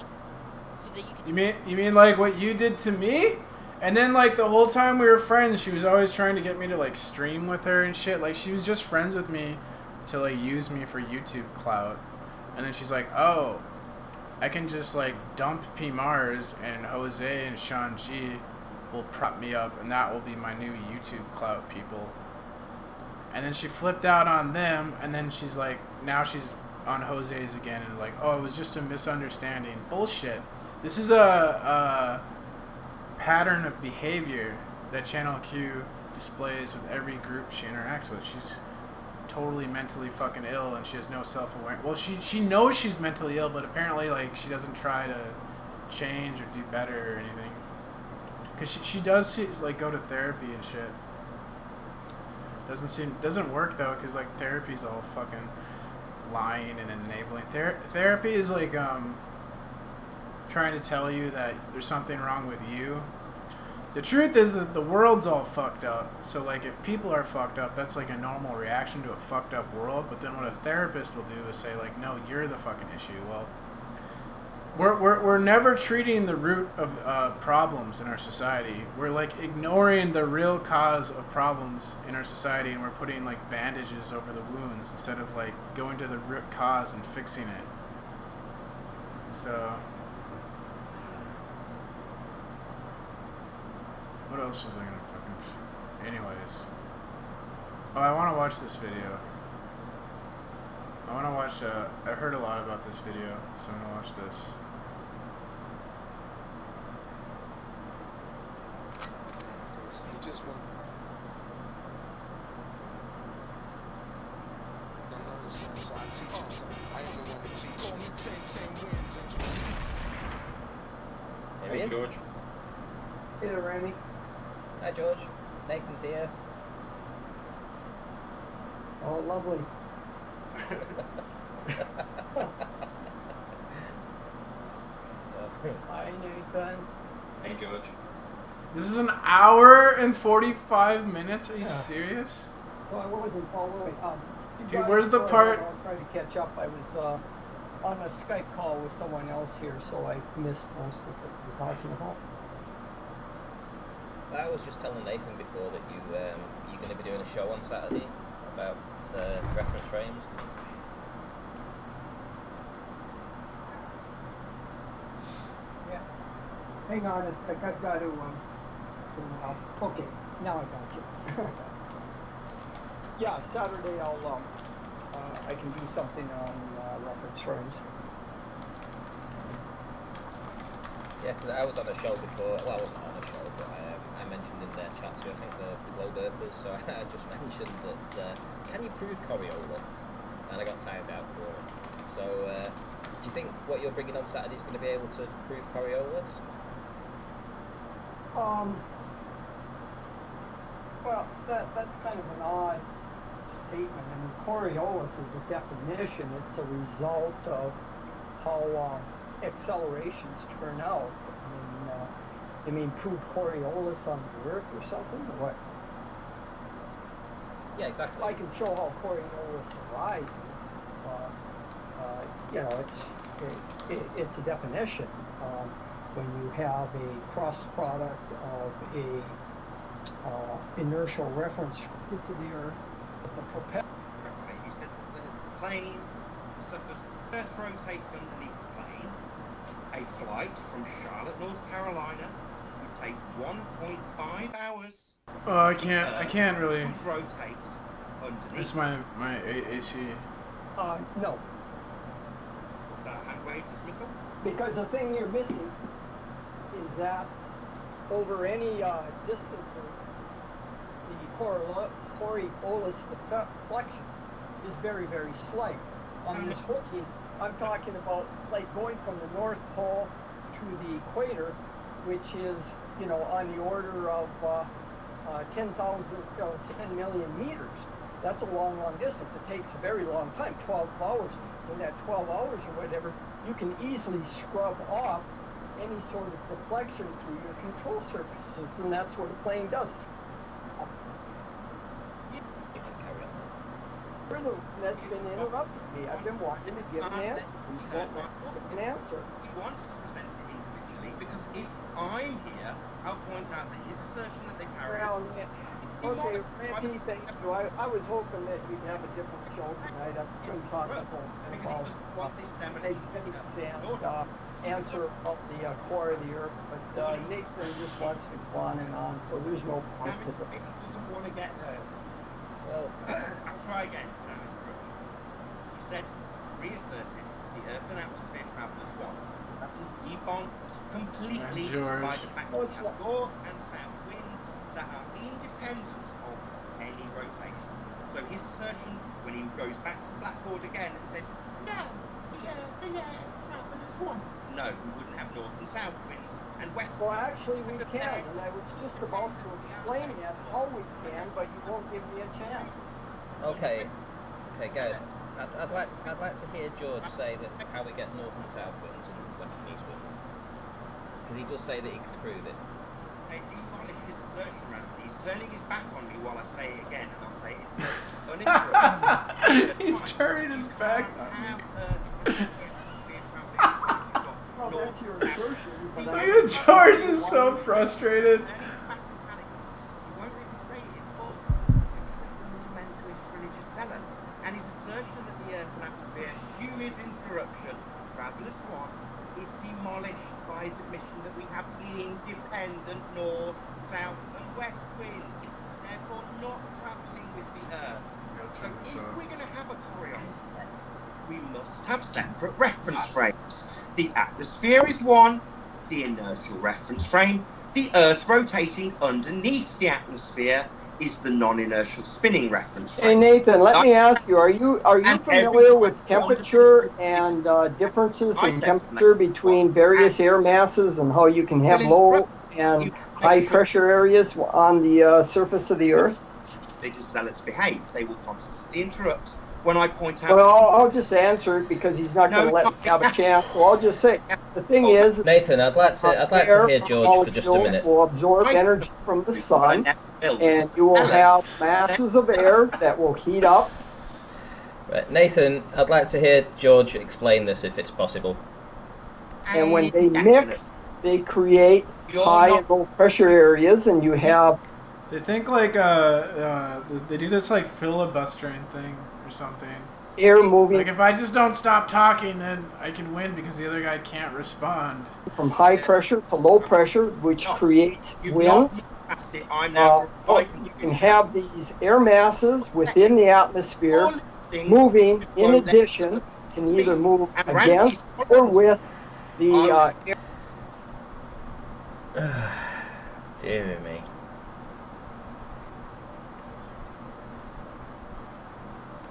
so that you could... You mean like what you did to me? And then like the whole time we were friends, she was always trying to get me to like stream with her and shit. Like, she was just friends with me to like use me for YouTube clout. And then she's like, oh, I can just like dump P Mars, and Jose and Sean G will prop me up, and that will be my new YouTube clout people. And then she flipped out on them, and then she's like, now she's on Jose's again, and like, oh, it was just a misunderstanding. Bullshit. This is a pattern of behavior that Channel Q displays with every group she interacts with. She's totally mentally fucking ill, and she has no self-awareness. Well, she knows she's mentally ill, but apparently like she doesn't try to change or do better or anything. Cause she does like go to therapy and shit. Doesn't work though, cause like therapy's all fucking lying and enabling. Therapy is like trying to tell you that there's something wrong with you. The truth is that the world's all fucked up. So like if people are fucked up, that's like a normal reaction to a fucked up world. But then what a therapist will do is say like, no, you're the fucking issue. Well, we're never treating the root of problems in our society. We're like ignoring the real cause of problems in our society, and we're putting like bandages over the wounds instead of like going to the root cause and fixing it. So what else was I gonna fucking... Anyways. Oh, I want to watch this video. I want to watch... I heard a lot about this video, so I'm gonna watch this. Hey, George. Hey there, Randy. Hi, George. Nathan's here. Oh, lovely. Hi, Nathan. Hey, George. This is an hour and 45 minutes. Are you Yeah. serious? So I wasn't following. Dude, where's the part? I'll try to catch up. I was on a Skype call with someone else here, so I missed most of what you were talking about. I was just telling Nathan before that you're going to be doing a show on Saturday about reference frames. Yeah. Hang on a sec. I've got to. Okay, now I got you. Yeah, Saturday I can do something on reference frames. Yeah, because I was on a show before. Well, I wasn't on a show, but I mentioned in their chat to, I think, the Globe Earthers. So I just mentioned that, can you prove Coriola? And I got timed out for it. So, do you think what you're bringing on Saturday is going to be able to prove Coriolas? Well, that's kind of an odd statement. I mean, Coriolis is a definition. It's a result of how accelerations turn out. I mean, you mean prove Coriolis on the Earth or something, or what? Yeah, exactly. I can show how Coriolis arises. You know, it's a definition. When you have a cross product of a inertial reference surface of the Earth with the propeller. You said that the plane suffers, Earth rotates underneath the plane. A flight from Charlotte, North Carolina would take 1.5 hours. Oh, I can't really. Would rotate underneath. It's my AC. No. Is that a hand wave dismissal? Because the thing you're missing is that over any distances, the Coriolis deflection is very, very slight. On this hooking, I'm talking about like going from the North Pole to the equator, which is, you know, on the order of 10 million meters. That's a long, long distance. It takes a very long time, 12 hours. In that 12 hours or whatever, you can easily scrub off any sort of deflection through your control surfaces, and that's what a plane does. That's been interrupting me. I've been wanting to give an answer. He wants to present it individually because if I'm here, I'll point out that his assertion that they carry Okay, Randy, thank you. I was hoping that you'd have a different show tonight. I couldn't talk about answer of the core of the Earth, but Nathan just wants to go on and on, so there's no point to it. He doesn't want to get hurt. Well, I'll try again. He said, reasserted, the Earth and atmosphere travel as one. That is debunked completely by the fact that we have north and south winds that are independent of any rotation. So his assertion, when he goes back to Blackboard again and says, no, the Earth and air travel as one. No, we wouldn't have north and south winds and west. Well, actually, we can, and I was just about to explain that how we can, but you won't give me a chance. okay, guys. I'd like to hear George say that how we get north and south winds and west and east winds, because he does say that he can prove it. I demolish his assertion, Randy. He's turning his back on me while I say it again, and I'll say it uninterrupted. He's turning his back on me. Well, that's your assertion, but Look at George is so frustrated. He won't really say it in full because he's a fundamentalist religious zealot. And his assertion that the Earth and atmosphere, cue his interruption, travel as one, is demolished by his admission that we have independent north, south, and west winds, therefore not travelling with the Earth. So if we're going to have a Coriolis effect, we must have separate reference frames. The atmosphere is one, the inertial reference frame. The Earth rotating underneath the atmosphere is the non-inertial spinning reference frame. Hey Nathan, let me ask you: Are you familiar with temperature and differences in temperature between various air masses, and how you can have low and high pressure areas on the surface of the Earth? religious zealots behave. They will constantly interrupt when I point out. Well, I'll just answer it because he's not going to let me have a chance. So I'll just say, the thing is, Nathan, I'd like to hear George for just a minute. Will absorb energy from the sun, and you will have masses of air that will heat up. Right. Nathan, I'd like to hear George explain this if it's possible. And when they mix, they create high and low pressure areas, and you have. They think like they do this like filibustering thing or something. Air moving. Like if I just don't stop talking, then I can win because the other guy can't respond. From high pressure to low pressure, which creates winds. You can have these air masses within the atmosphere moving. In addition, can either move against or with the air. Dear me.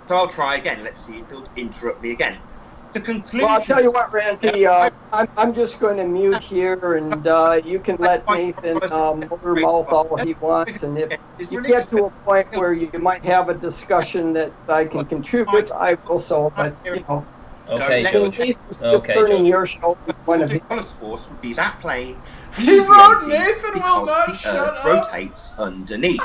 So I'll try again. Let's see if he'll interrupt me again. The conclusion. Well, I'll tell you what, Randy. I'm just going to mute here, and you can let Nathan motor mouth all he wants. And if you get to a point where you might have a discussion that I can contribute, I will. So, but you know. Okay, George. Okay, George. Your show. One of the force would be that plane. He wrote Nathan will not the shut Earth up. rotates underneath.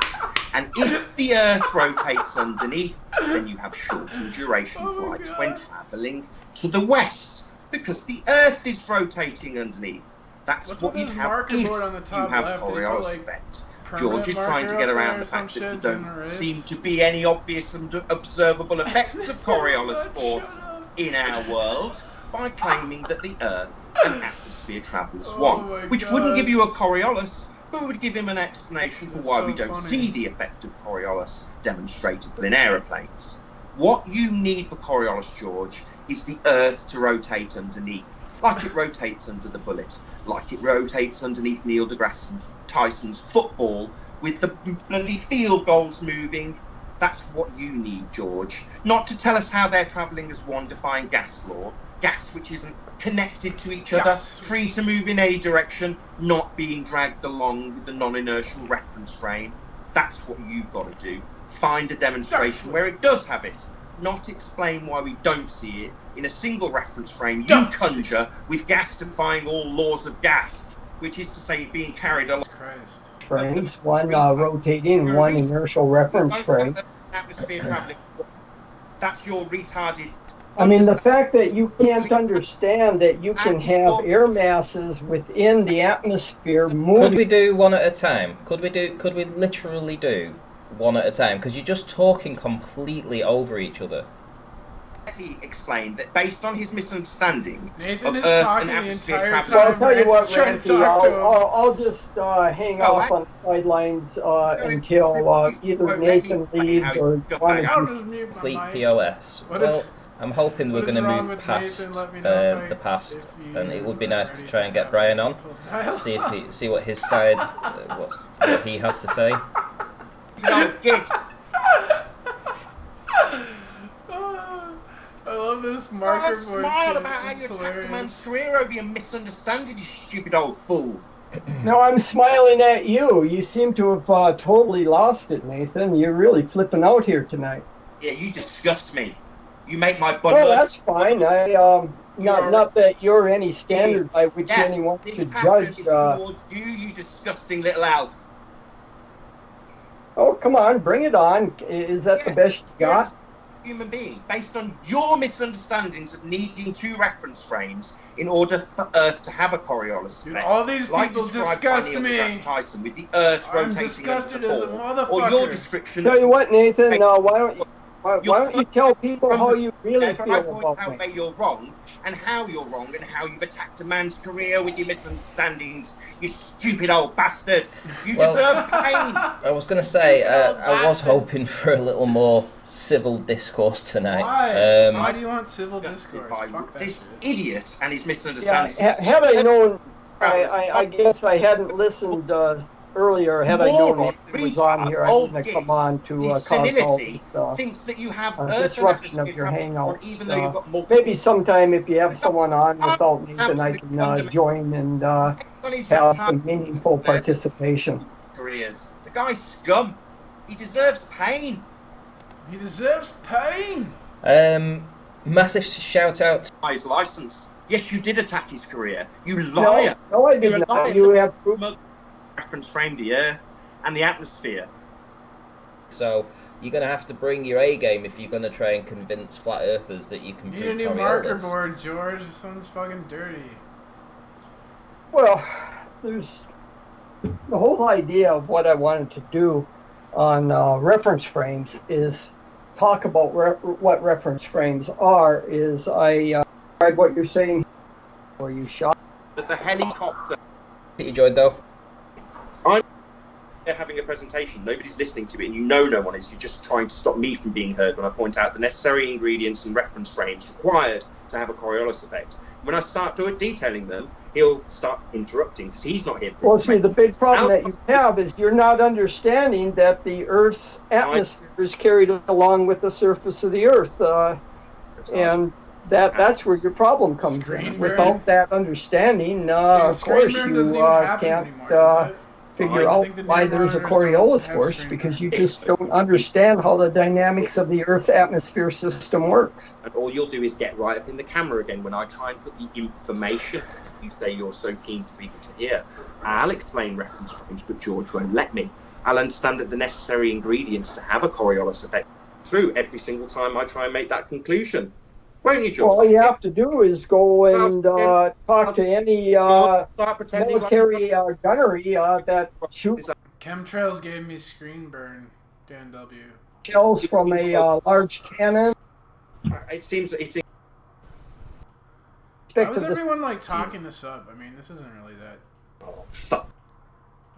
And if the Earth rotates underneath, then you have shorter duration flights when travelling to the west, because the Earth is rotating underneath. That's what you'd have if you have Coriolis effect. George is trying to get around the fact that there don't seem to be any obvious and observable effects of Coriolis force in our world by claiming that the Earth and atmosphere travel as one, which wouldn't give you a Coriolis, but would give him an explanation for why we don't see the effect of Coriolis demonstrated in aeroplanes. What you need for Coriolis, George, is the Earth to rotate underneath, like it rotates under the bullet, like it rotates underneath Neil deGrasse Tyson's football, with the bloody field goals moving. That's what you need, George. Not to tell us how they're travelling as one, defying gas law, gas which isn't connected to each other, free to move in any direction, not being dragged along with the non-inertial reference frame. That's what you've got to do. Find a demonstration where it does have it, not explain why we don't see it in a single reference frame you conjure with gas defying all laws of gas, which is to say being carried along. Frames, one rotating, one inertial reference frame. Atmosphere traveling. That's your retarded. I mean, the fact that you can't understand that you can have air masses within the atmosphere moving. Could we do one at a time? Could we literally do one at a time? Because you're just talking completely over each other. He explained that based on his misunderstanding Nathan of is Earth talking and the atmosphere entire traveling. Well, I'll tell you what, Randy, I'll just hang Oh, off on the sidelines until either Nathan leaves or one of you. Complete POS. Well, I'm hoping we're going to move past the past, and it would be nice to try and get Brian on, see what his side, what he has to say. No, kids. I love this marker voice. Smile about how you attacked a man's career over your misunderstanding, you stupid old fool. No, I'm smiling at you. You seem to have totally lost it, Nathan. You're really flipping out here tonight. Yeah, you disgust me. You make my blood. Oh, that's fine. Not that you're any standard by which anyone should judge. Towards you disgusting little elf. Oh, come on, bring it on. Is that the best you got? Human being, based on your misunderstandings of needing two reference frames in order for Earth to have a Coriolis effect. All these people disgust me. Tyson, with the Earth I'm disgusted as a motherfucker. Or your description. Tell you what, Nathan. Why don't you tell people how you really feel about how you're wrong, and how you're wrong, and how you've attacked a man's career with your misunderstandings, you stupid old bastard. You deserve pain. I was going to say, I was hoping for a little more civil discourse tonight. Why do you want civil discourse? Fuck that this shit. Idiot and his misunderstandings. Yeah, had I known, I guess I hadn't listened earlier. Had I known it was on here, I wouldn't have come on to cause all this thinks that you have disruption of your hangout. Maybe sometime if you have someone on without Nathan, I can join and have some meaningful participation. Careers. The guy's scum. He deserves pain. He deserves pain. Massive shout out. His license. Yes, you did attack his career. You liar. No, I did You're a not. liar. You have proof. Reference frame the Earth and the atmosphere. So you're gonna have to bring your A game if you're gonna try and convince flat earthers that you can Need a prove new marker Coriolis. board, George. This one's fucking dirty. Well, there's the whole idea of what I wanted to do on reference frames is talk about what reference frames are. Is I tried what you're saying, where you shot. But the helicopter. You joined though. They're having a presentation, nobody's listening to it, and you know no one is. You're just trying to stop me from being heard when I point out the necessary ingredients and reference frames required to have a Coriolis effect. When I start detailing them, he'll start interrupting because he's not here for Well, see, the big problem that you have is you're not understanding that the Earth's atmosphere is carried along with the surface of the Earth, and that's where your problem comes Screen in. burn? Without that understanding, Dude, of screen course, burn you doesn't even happen can't anymore, does it? figure I out think the why new there's a monitors don't Coriolis have force screen because burn. you just don't understand how the dynamics of the Earth's atmosphere system works. And all you'll do is get right up in the camera again when I try and put the information you say you're so keen for people to hear. I'll explain reference frames, but George won't let me. I'll understand that the necessary ingredients to have a Coriolis effect through every single time I try and make that conclusion. Won't you, George? All you have to do is go and talk to any Start pretending military gunnery that shoots Chemtrails gave me screen burn, Dan W. shells from a large cannon. It seems it's How is everyone like talking this up? I mean, this isn't really that. oh, fuck.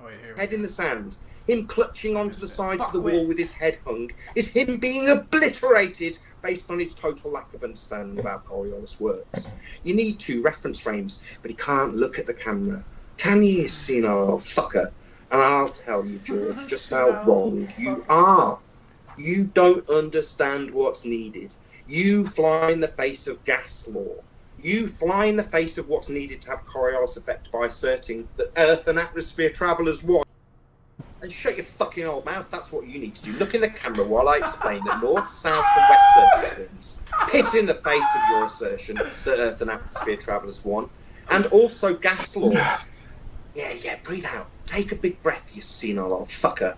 Oh wait, here. Head in the sand. Him clutching onto the sides of the Fuckwit. wall with his head hung is him being obliterated based on his total lack of understanding of how Coriolis works. You need 2 reference frames, but he can't look at the camera. Can you, senile fucker? And I'll tell you, George, just how Senile wrong you fucker. are. You don't understand what's needed. You fly in the face of gas law. You fly in the face of what's needed to have Coriolis effect by asserting that Earth and atmosphere travel as one. And shut your fucking old mouth, that's what you need to do. Look in the camera while I explain that North, South and West surface winds piss in the face of your assertion that Earth and atmosphere travel as one. And also gas law. Yeah, breathe out. Take a big breath, you senile old fucker.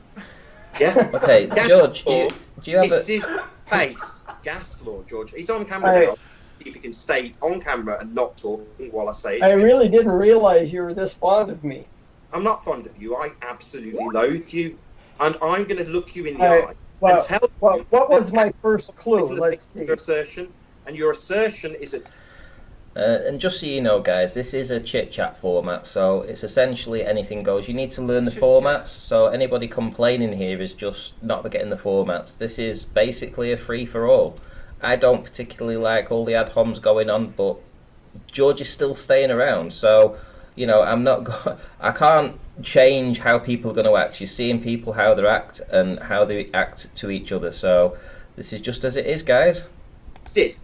Yeah? Okay, Gas George, law do you have is a... his face. Gas law, George. He's on camera now. See if he can stay on camera and not talking while I say it. I really didn't realize you were this fond of me. I'm not fond of you. I absolutely loathe you. And I'm going to look you in the eye Well, and tell you what was my first clue? to the Let's face of see. your assertion. And your assertion is a And just so you know, guys, this is a chit-chat format, so it's essentially anything goes. You need to learn the Chit-chat. formats, so anybody complaining here is just not getting the formats. This is basically a free-for-all. I don't particularly like all the ad homs going on, but George is still staying around, so... You know, I can't change how people are going to act. You're seeing people how they act and how they act to each other. So this is just as it is, guys. did.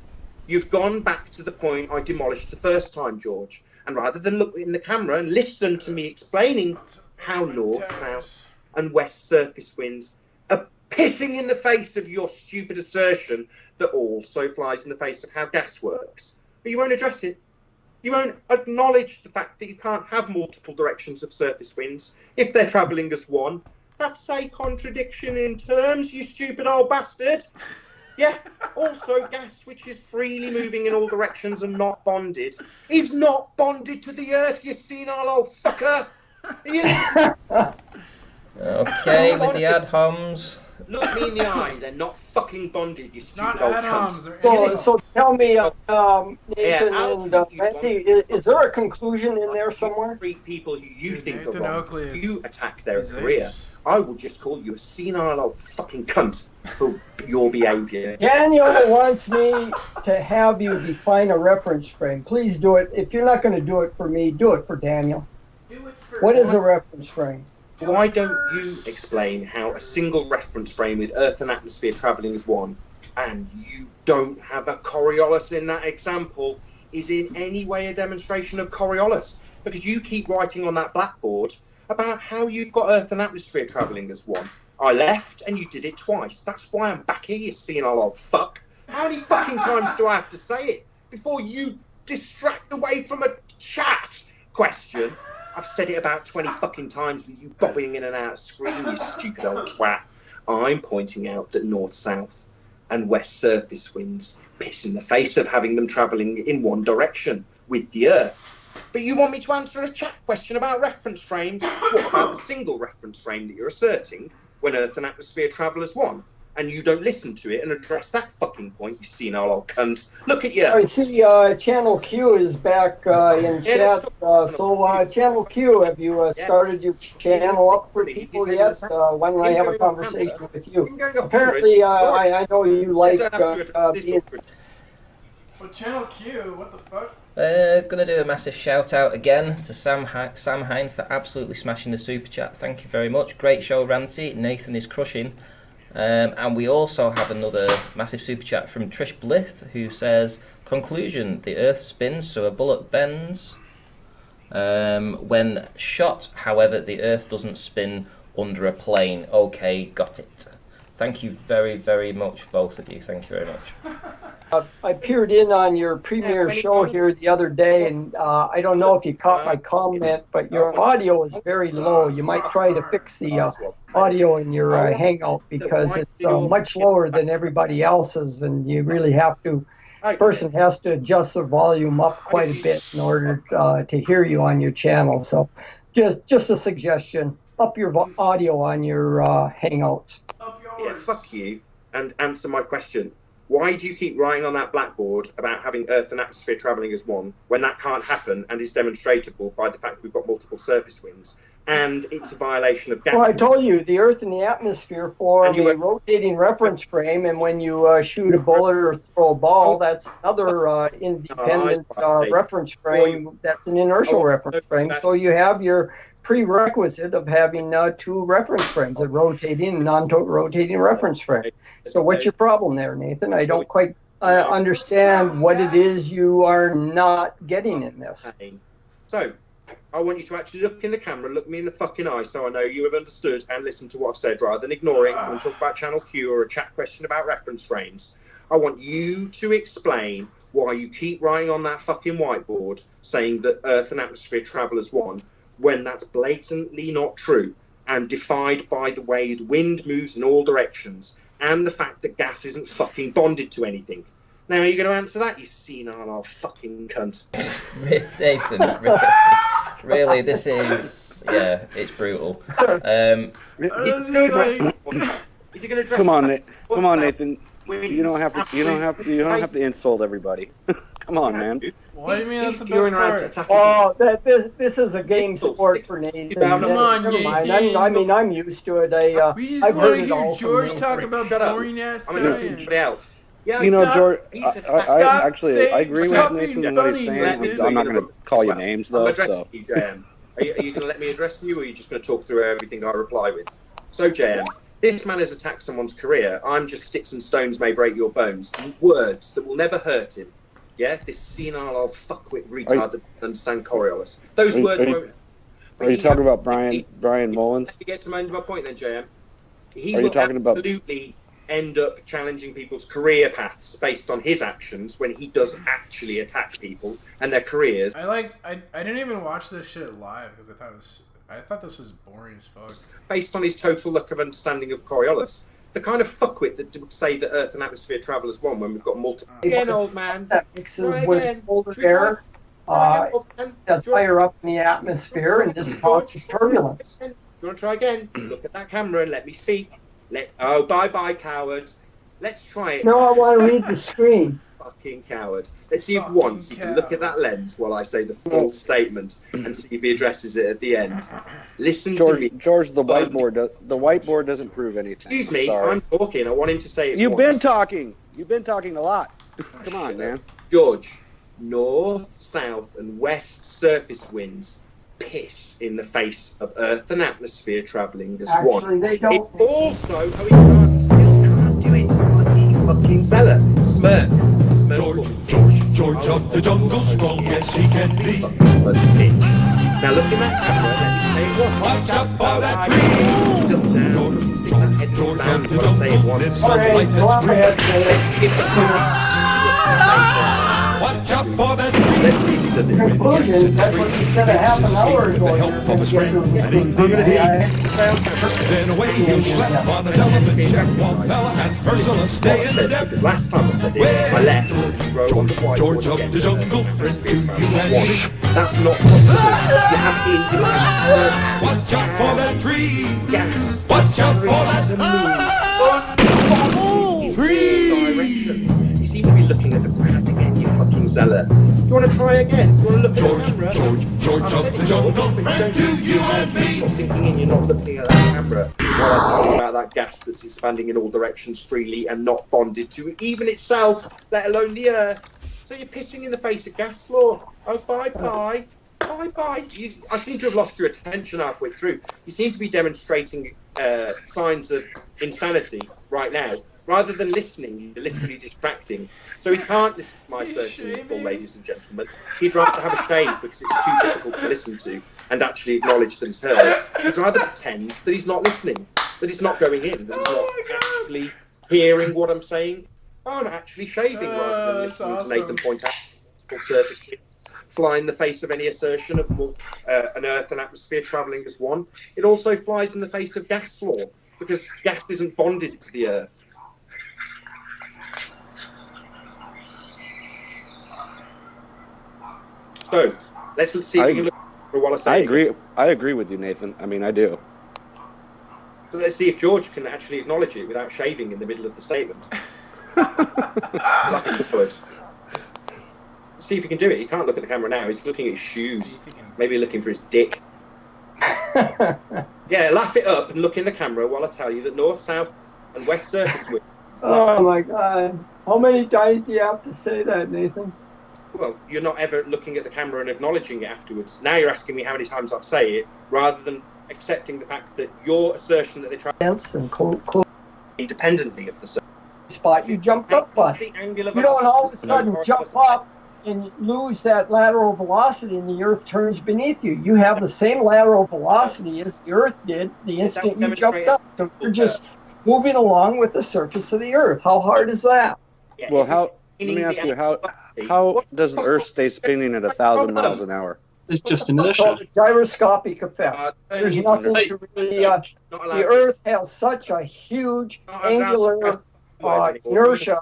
You've gone back to the point I demolished the first time, George. And rather than look in the camera and listen to me explaining how north, south and west surface winds are pissing in the face of your stupid assertion that also flies in the face of how gas works. But you won't address it. You won't acknowledge the fact that you can't have multiple directions of surface winds if they're travelling as one. That's a contradiction in terms, you stupid old bastard. Yeah, also gas, which is freely moving in all directions and not bonded, is not bonded to the Earth, you senile old fucker. Are you listening? Okay, with the ad homs. Look me in the eye, they're not fucking bonded, you stupid Not old atoms, cunt. they're So tell me, Nathan I'll and take you Randy, is there a conclusion in there somewhere? Treat people who you Dude, think Nathan are wrong. Oakley is- You attack their is career. ace. I will just call you a senile old fucking cunt for your behaviour. Daniel wants me to have you define a reference frame. Please do it. If you're not going to do it for me, do it for Daniel. What is a reference frame? Why don't you explain how a single reference frame with Earth and atmosphere travelling as one, and you don't have a Coriolis in that example, is in any way a demonstration of Coriolis? Because you keep writing on that blackboard about how you've got Earth and atmosphere travelling as one. I left and you did it twice. That's why I'm back here, you senile old fuck. How many fucking times do I have to say it before you distract away from a chat question? I've said it about 20 fucking times with you bobbing in and out of screen, you stupid old twat. I'm pointing out that north-south and west surface winds piss in the face of having them travelling in one direction with the Earth. But you want me to answer a chat question about reference frames? What about the single reference frame that you're asserting when Earth and atmosphere travel as one? And you don't listen to it and address that fucking point, you senile old cunt. Look at you. I see Channel Q is back in chat. So Channel Q, have you started your channel up for people yet? Why don't I have a conversation with you? Apparently, I know you like being... Well, Channel Q, what the fuck? Gonna do a massive shout out again to Sam Hine for absolutely smashing the super chat. Thank you very much. Great show, Ranty. Nathan is crushing. And we also have another massive super chat from Trish Blith, who says, conclusion, the Earth spins so a bullet bends. When shot, however, the Earth doesn't spin under a plane. Okay, got it. Thank you very, very much, both of you. Thank you very much. I peered in on your premiere show here the other day, and I don't know if you caught my comment, but your audio is very low. You might try to fix the audio in your Hangout, because it's much lower than everybody else's, and you really have to, person has to adjust the volume up quite a bit in order to hear you on your channel. So just a suggestion, up your audio on your Hangouts. Yeah, fuck you, and answer my question. Why do you keep writing on that blackboard about having Earth and atmosphere travelling as one when that can't happen and is demonstrable by the fact we've got multiple surface winds? And it's a violation of gas. Well, I told you, the Earth and the atmosphere form a rotating reference frame, and when you shoot a bullet or throw a ball, that's another independent reference frame. That's an inertial reference frame. So you have your prerequisite of having two reference frames, a rotating and non-rotating reference frame. So what's your problem there, Nathan? I don't quite understand what it is you are not getting in this. So I want you to actually look in the camera, look me in the fucking eye, so I know you have understood and listened to what I've said, rather than ignoring and talk about Channel Q or a chat question about reference frames. I want you to explain why you keep writing on that fucking whiteboard saying that Earth and atmosphere travel as one, when that's blatantly not true and defied by the way the wind moves in all directions and the fact that gas isn't fucking bonded to anything. Now, are you going to answer that, you senile old fucking cunt? Nathan, really, this is, yeah, it's brutal. Is he going to address? Come on, Nathan. You don't have to insult everybody. Come on, man. What do you mean that's the best part? Oh, this is a game sport for Nathan. Come on, Nathan. I'm used to it. We just want to hear George talk about boring ass science. I'm going to see somebody else. Yeah, George, I agree with Nathan and what he's saying. I'm not going to call you names, though. I'm addressing you, JM. Are you going to let me address you, or are you just going to talk through everything I reply with? So, JM, this man has attacked someone's career. I'm just sticks and stones may break your bones. Words that will never hurt him. Yeah, this senile old fuckwit retard that doesn't understand Coriolis. Those words won't... Are you talking about Brian Mullins? Let me get to my point then, JM. He are you will talking about... absolutely end up challenging people's career paths based on his actions when he does actually attack people and their careers. I didn't even watch this shit live because I thought this was boring as fuck. Based on his total lack of understanding of Coriolis. The kind of fuckwit that would say that Earth and atmosphere travel as one when we've got multiple... Again, old man. That mixes with polar air. That's higher up in the atmosphere, and this causes turbulence. Do you want to try again? Look at that camera and let me speak. Oh, bye-bye, coward. Let's try it. No, I want to read the screen. Fucking coward. Let's see if once you can look at that lens while I say the full statement and see if he addresses it at the end. Listen to me. George, the whiteboard doesn't prove anything. Excuse me, I'm talking. I want him to say it. You've been talking a lot. Come on, man. George, north, south, and west surface winds piss in the face of Earth and atmosphere travelling as one. They don't. It's also... Oh, he still can't do it. You fucking seller. Smirk. George. George of the jungle, strong as he can be. Now look in that camera, let me say it once. Watch out for that tree. Jump down, stick that head in the George sand, of the gotta say it jungle, once. there's sunlight Go that's ahead, green. say it. Give the Watch out for that tree. Let's see if he does it. Conclusion, that's what you said a half an hour ago. With the help of his friend, and I'm gonna see. then away you slept on his elephant ship. One fella and Ursula stay in step. Because last time I said it, I left and wrote on the whiteboard George of again, the jungle, friend to you and me. That's not possible. You have independent search. Watch out for that tree. Gas. Watch out for To that move. Directions. You seem to be looking at the ground again, you fucking zealot. Do you want to try again? Do you want to look at the camera? George I of said the it, jungle, but friend don't to you and It's me. not sinking in, you're not looking at that camera. While I tell you about that gas that's expanding in all directions freely and not bonded to even itself, let alone the Earth. So you're pissing in the face of gas law. Oh, bye-bye. Bye-bye. I seem to have lost your attention halfway through. You seem to be demonstrating signs of insanity right now. Rather than listening, you're literally distracting. So he can't listen to my searching for, ladies and gentlemen. He'd rather have a shave because it's too difficult to listen to and actually acknowledge that he's heard. He'd rather pretend that he's not listening, that he's not going in, that he's not actually hearing what I'm saying. I'm actually shaving rather than listening awesome. to Nathan point out surface ships fly in the face of any assertion of an Earth and atmosphere travelling as one. It also flies in the face of gas law because gas isn't bonded to the Earth. So let's see if we can look for what I say. I agree with you, Nathan. I mean, I do. So let's see if George can actually acknowledge it without shaving in the middle of the statement. Like he would. See if he can do it. He can't look at the camera now. He's looking at his shoes. Maybe looking for his dick. Yeah, laugh it up and look in the camera while I tell you that north, south, and west surface wind. Oh my God. How many times do you have to say that, Nathan? Well, you're not ever looking at the camera and acknowledging it afterwards. Now you're asking me how many times I've said it, rather than accepting the fact that your assertion that they try And cool independently of the spot you jumped up on. the angle of You don't all of a sudden jump up and lose that lateral velocity and the Earth turns beneath you. You have the same lateral velocity as the Earth did the instant you jumped up. So you're just moving along with the surface of the Earth. How hard is that? Yeah, Well, if it's let me meaning ask the you, angle how of does the Earth stay spinning at 1,000 miles an hour? It's just It's inertia. called a gyroscopic effect. There's nothing to really. not allowed The Earth has such a huge angular inertia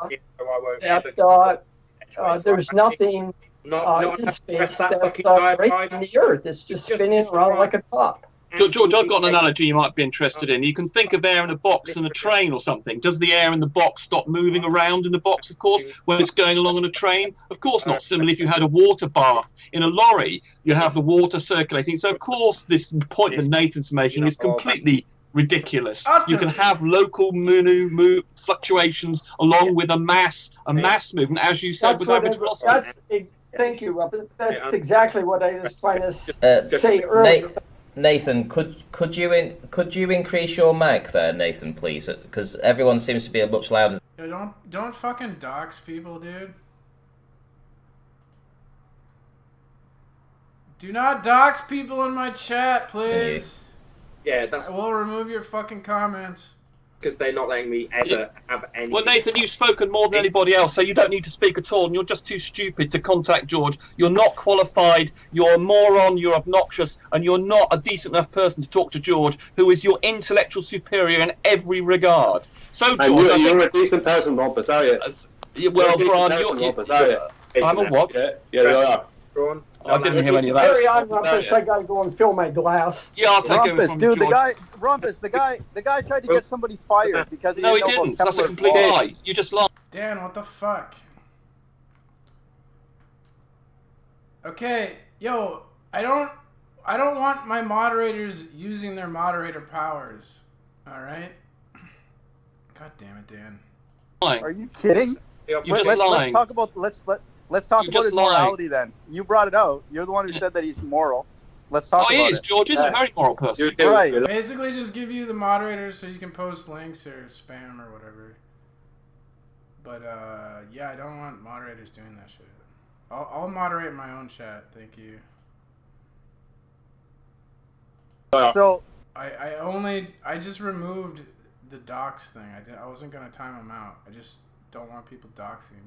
that there's nothing in space that's breaking the Earth. It's just spinning around like a top. George, I've got an analogy you might be interested in. You can think of air in a box and a train or something. Does the air in the box stop moving around in the box, of course, when it's going along on a train? Of course not. Similarly, if you had a water bath in a lorry, you have the water circulating. So, of course, this point that Nathan's making is completely ridiculous. You can have local fluctuations along with a mass movement, as you said, with average velocity. Thank you, Robert. That's exactly what I was trying to say earlier. Nathan, could you increase your mic there, Nathan, please? Because everyone seems to be a much louder. Yo, don't fucking dox people, dude. Do not dox people in my chat, please. Yeah, that's. I will remove your fucking comments. Because they're not letting me ever have any. Well, Nathan, you've spoken more than anybody else, so you don't need to speak at all, and you're just too stupid to contact George. You're not qualified, you're a moron, you're obnoxious, and you're not a decent enough person to talk to George, who is your intellectual superior in every regard. So, George, you're a decent person, Rompus, are you? Well, Brian, I'm a what? Yeah, you are. I didn't hear any of that. Carry on, Rumpus. I gotta go and fill my glass. Yeah, I'll take it from dude, George. the guy tried to get somebody fired because he No, he didn't know didn't. about That's a Kepler's complete law. lie. You just lied. Dan, what the fuck? Okay, yo, I don't want my moderators using their moderator powers. All right. God damn it, Dan. Are you kidding? Let's talk about let's talk about his morality then. You brought it out. You're the one who said that he's moral. Let's talk about it. George is a very moral person. Right. Basically, just give you the moderators so you can post links or spam or whatever. But yeah, I don't want moderators doing that shit. I'll moderate my own chat. Thank you. So I just removed the dox thing. I wasn't gonna time them out. I just don't want people doxing.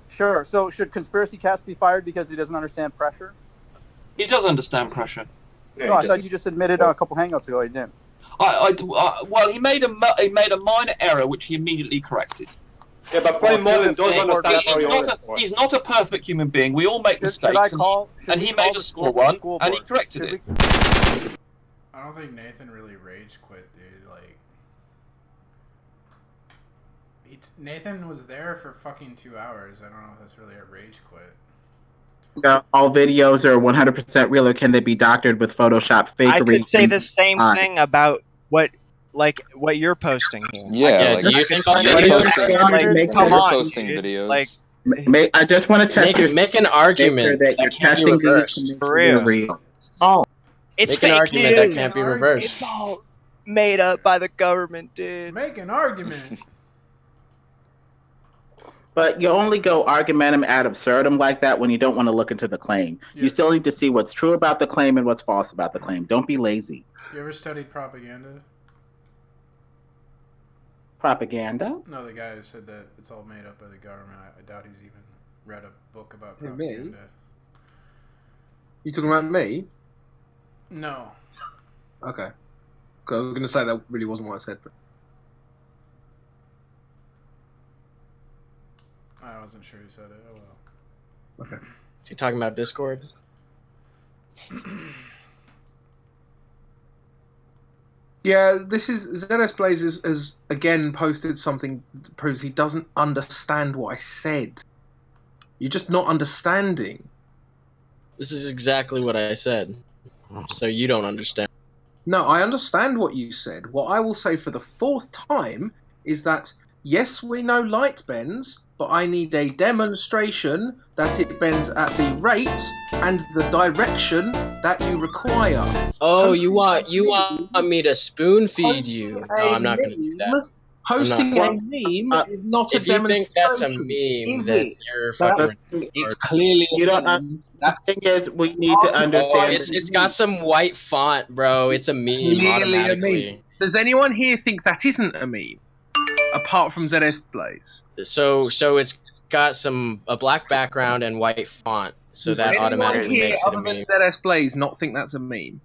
Sure. So should Conspiracy Cast be fired because he doesn't understand pressure? He does understand pressure. No, I thought you just admitted a couple hangouts ago he didn't. Well, he made a minor error which he immediately corrected. Yeah, but Brian Mullen does understand. He's not a perfect human being. We all make mistakes. And he made a small one, and he corrected it. I don't think Nathan really rage quit, dude. Like, Nathan was there for fucking 2 hours. I don't know if that's really a rage quit. All videos are 100% real, or can they be doctored with Photoshop fakery? I could say the same thing about what you're posting here. Yeah, like, you think you're posting videos. Like, I just want to test make an argument that you're testing these for real. Oh, it's make fake an argument news. that can't be reversed. It's all made up by the government, dude. Make an argument. But you only go argumentum ad absurdum like that when you don't want to look into the claim. Yeah. You still need to see what's true about the claim and what's false about the claim. Don't be lazy. You ever studied propaganda? Propaganda? No, the guy who said that it's all made up by the government. I doubt he's even read a book about propaganda. Me? You talking about me? No. Okay. Because I was going to say that really wasn't what I said. But... I wasn't sure who said it. Oh well. Okay. Is he talking about Discord? Yeah, this is ZS Blaze has again posted something that proves he doesn't understand what I said. You're just not understanding. This is exactly what I said. So you don't understand. No, I understand what you said. What I will say for the 4th time is that, yes, we know light bends, but I need a demonstration that it bends at the rate and the direction that you require. Oh, you want me to spoon feed you? No, I'm not going to do that. Posting a meme is not a demonstration. If you think that's a meme, then you're fucking... It's clearly you don't. The thing is, we need to understand. It's got some white font, bro. It's a meme automatically. A meme. Does anyone here think that isn't a meme? Apart from ZS Blaze. So it's got a black background and white font, so that automatically makes it a meme. ZS Blaze not think that's a meme?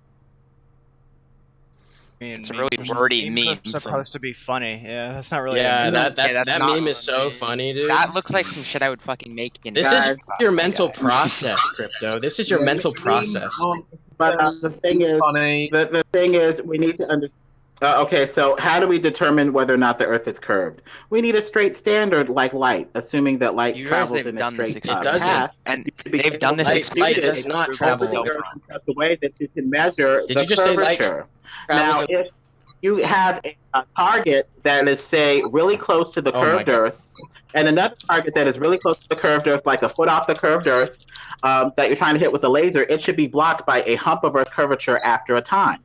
It's a really wordy meme. It's supposed to be funny. Yeah, that's not really. Yeah, a meme. that meme is so funny, dude. That looks like some shit I would fucking make. This is your mental process, Crypto. This is your mental process. But the thing is, we need to understand. Okay, so how do we determine whether or not the Earth is curved? We need a straight standard like light, assuming that light travels in a straight path. And they've done this. Light does not travel the way that you can measure the curvature. Now, if you have a target that is, say, really close to the curved Earth, and another target that is really close to the curved Earth, like a foot off the curved Earth, that you're trying to hit with a laser, it should be blocked by a hump of Earth curvature after a time.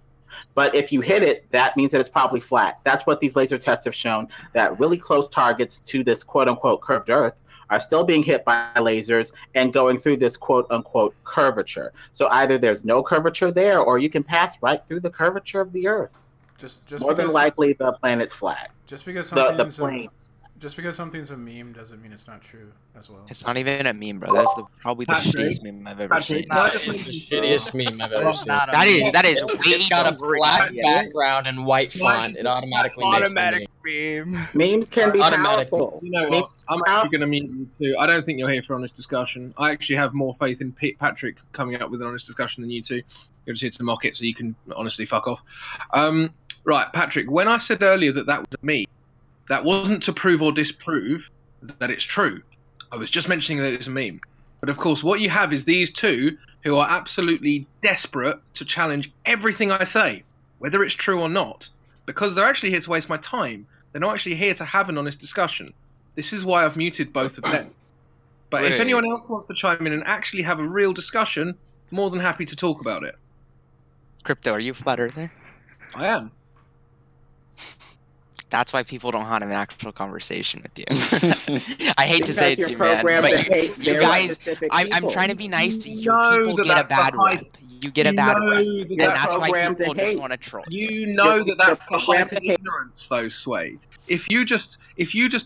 But if you hit it, that means that it's probably flat. That's what these laser tests have shown, that really close targets to this quote-unquote curved Earth are still being hit by lasers and going through this quote-unquote curvature. So either there's no curvature there, or you can pass right through the curvature of the Earth. Just more than likely, the planet's flat. Just because something's a meme doesn't mean it's not true as well. It's not even a meme, bro. That's probably the shittiest meme I've ever seen. That is the shittiest meme I've ever seen. That is. It's got a black background and white font. It automatically makes a meme. Memes can be powerful. You know what? I'm actually going to mute you too. I don't think you're here for honest discussion. I actually have more faith in Patrick coming up with an honest discussion than you two. You're just here to mock it, so you can honestly fuck off. Right, Patrick. When I said earlier that was a meme, that wasn't to prove or disprove that it's true. I was just mentioning that it's a meme. But of course, what you have is these two who are absolutely desperate to challenge everything I say, whether it's true or not, because they're actually here to waste my time. They're not actually here to have an honest discussion. This is why I've muted both of them. But if anyone else wants to chime in and actually have a real discussion, more than happy to talk about it. Crypto, are you a flat earther? I am. That's why people don't have an actual conversation with you. I hate to say it to you, man, programmed to but hate you very guys, specific I'm people. trying to be nice to you. know People that get that's a bad the height- rep. You get a bad know rep, that and that's that's why programmed to people just hate. want to troll. You know that that's the height of programmed to hate. ignorance, though, Swade. If you just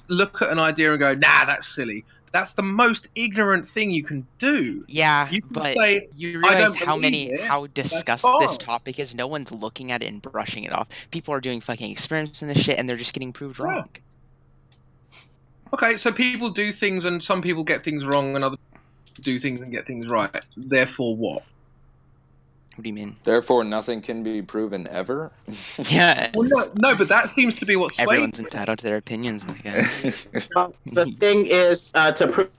look at an idea and go, "Nah, that's silly," that's the most ignorant thing you can do. Yeah, You can but say, you "I realize don't how believe it." how That's discussed fine. this topic is. No one's looking at it and brushing it off. People are doing fucking experiments in this shit, and they're just getting proved wrong. Okay, so people do things, and some people get things wrong, and other people do things and get things right. Therefore, what? What do you mean? Therefore, nothing can be proven ever. Yeah. Well, no, but that seems to be what Swade. Everyone's entitled to their opinions, my guy. Well, the thing is, to prove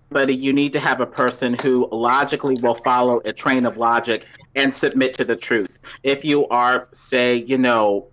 somebody, you need to have a person who logically will follow a train of logic and submit to the truth. If you are, say,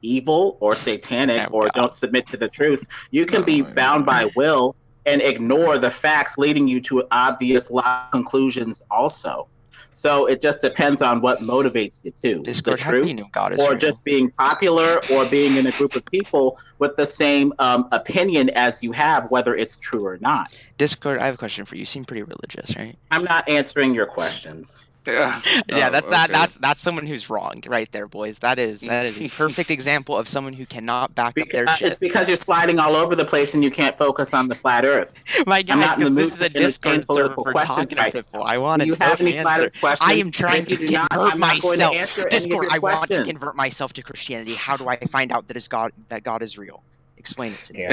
evil or satanic or don't submit to the truth, you can be bound by will and ignore the facts leading you to obvious conclusions also. So it just depends on what motivates you too. Discord, the how do truth, you know God is or real? just being popular, or being in a group of people with the same opinion as you have, whether it's true or not. Discord, I have a question for you. You seem pretty religious, right? I'm not answering your questions. Yeah, that's someone who's wrong right there, boys. That is a perfect example of someone who cannot back up their shit. It's because you're sliding all over the place and you can't focus on the flat Earth. My guy, I'm not in the mood this is a to entertain Discord server political for questions talking to right people. now. I want Do you to have any answer. flat Earth questions? I am trying If to you do not, convert I'm not going to myself. answer any of Discord, your I want to questions. convert myself to Christianity. How do I find out that God is real? Explain it to me.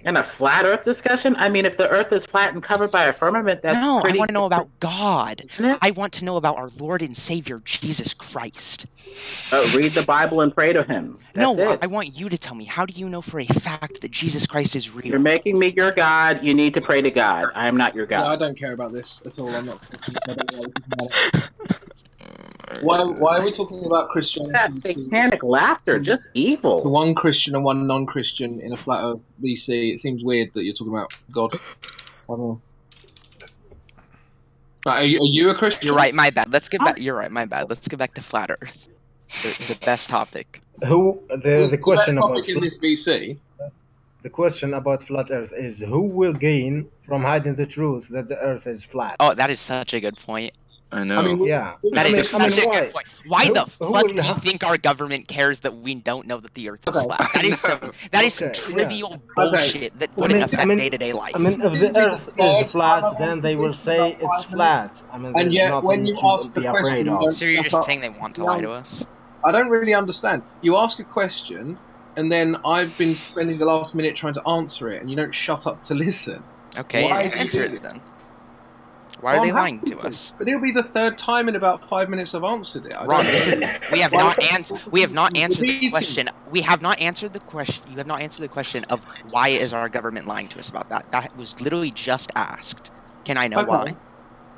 In a flat Earth discussion? I mean, if the Earth is flat and covered by a firmament, that's No, pretty... I want to know about God. I want to know about our Lord and Savior, Jesus Christ. Read the Bible and pray to him. That's it. I want you to tell me. How do you know for a fact that Jesus Christ is real? You're making me your God. You need to pray to God. I am not your God. No, I don't care about this at all. I'm not. I don't know about it. Why are we talking about Christianity? That's satanic laughter, just evil. To one Christian and one non-Christian in a flat Earth BC, it seems weird that you're talking about God. I don't know. Are you a Christian? You're right. My bad. Let's get back. You're right. My bad. Let's get back to flat Earth. The best topic. The question best about topic in this BC? The question about flat Earth is who will gain from hiding the truth that the Earth is flat? Oh, that is such a good point. I know. Yeah. That is such a why? good point. Why Who- the who fuck will do you have- think our government cares that we don't know that the Earth is flat? That is some Okay, trivial yeah. bullshit that wouldn't affect day-to-day life. I mean, if the Earth is flat, then they will say it's flat. I mean, And there's yet, nothing when you to ask the be question, afraid you of. don't- So you're just saying they want to lie to us? I don't really understand. You ask a question, and then I've been spending the last minute trying to answer it, and you don't shut up to listen. Okay, Why do you answer do it then. Why are Well, they I'm lying happy to us? But it'll be the third time in about 5 minutes I've answered it. Ron, we have not answered the Repeating. question. We have not answered the question. You have not answered the question of why is our government lying to us about that? That was literally just asked. Can I know Okay. why?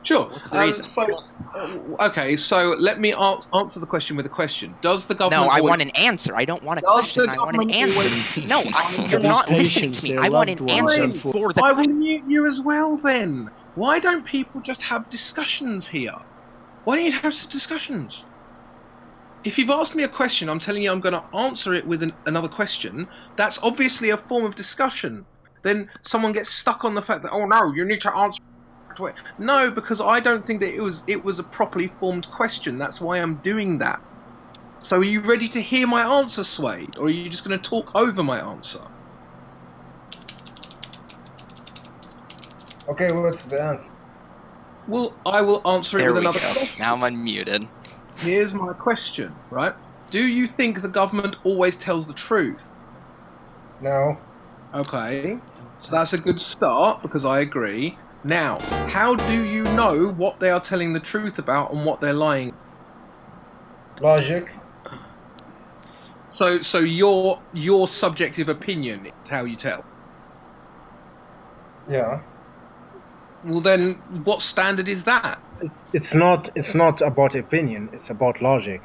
Sure. What's the reason? So let me answer the question with a question. Does the government... No, I always- want an answer. I don't want a Does question. the I want an government answer. always- No, you're not listening to me. I want an answer for the I will mute you as well then. Why don't people just have discussions here? Why don't you have some discussions? If you've asked me a question, I'm telling you I'm going to answer it with another question. That's obviously a form of discussion. Then someone gets stuck on the fact that, oh no, you need to answer. No, because I don't think that it was a properly formed question. That's why I'm doing that. So are you ready to hear my answer, Swade? Or are you just going to talk over my answer? Okay, what's the answer? Well, I will answer it There with we another go. question. Now I'm unmuted. Here's my question, right? Do you think the government always tells the truth? No. Okay. So that's a good start, because I agree. Now, how do you know what they are telling the truth about and what they're lying? Logic. So your subjective opinion is how you tell. Yeah. Well then, what standard is that? It's not about opinion. It's about logic.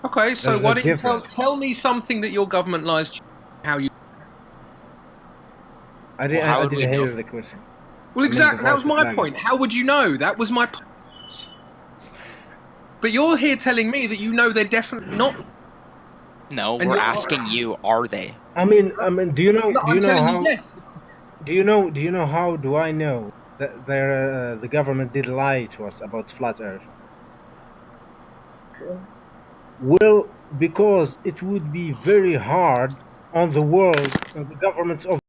Okay, so There's why a don't you difference. tell me something that your government lies to you, how you... I didn't, how I would we didn't know? hear the question. Well, I mean, exactly, that was about my the point. How would you know? That was my point. But you're here telling me that you know they're definitely not... No, And we're you're- asking you, are they? I mean, do you know? No, Do you I'm know telling how? you yes. Do you know how do I know that the government did lie to us about flat Earth? Well, because it would be very hard on the world, on the governments of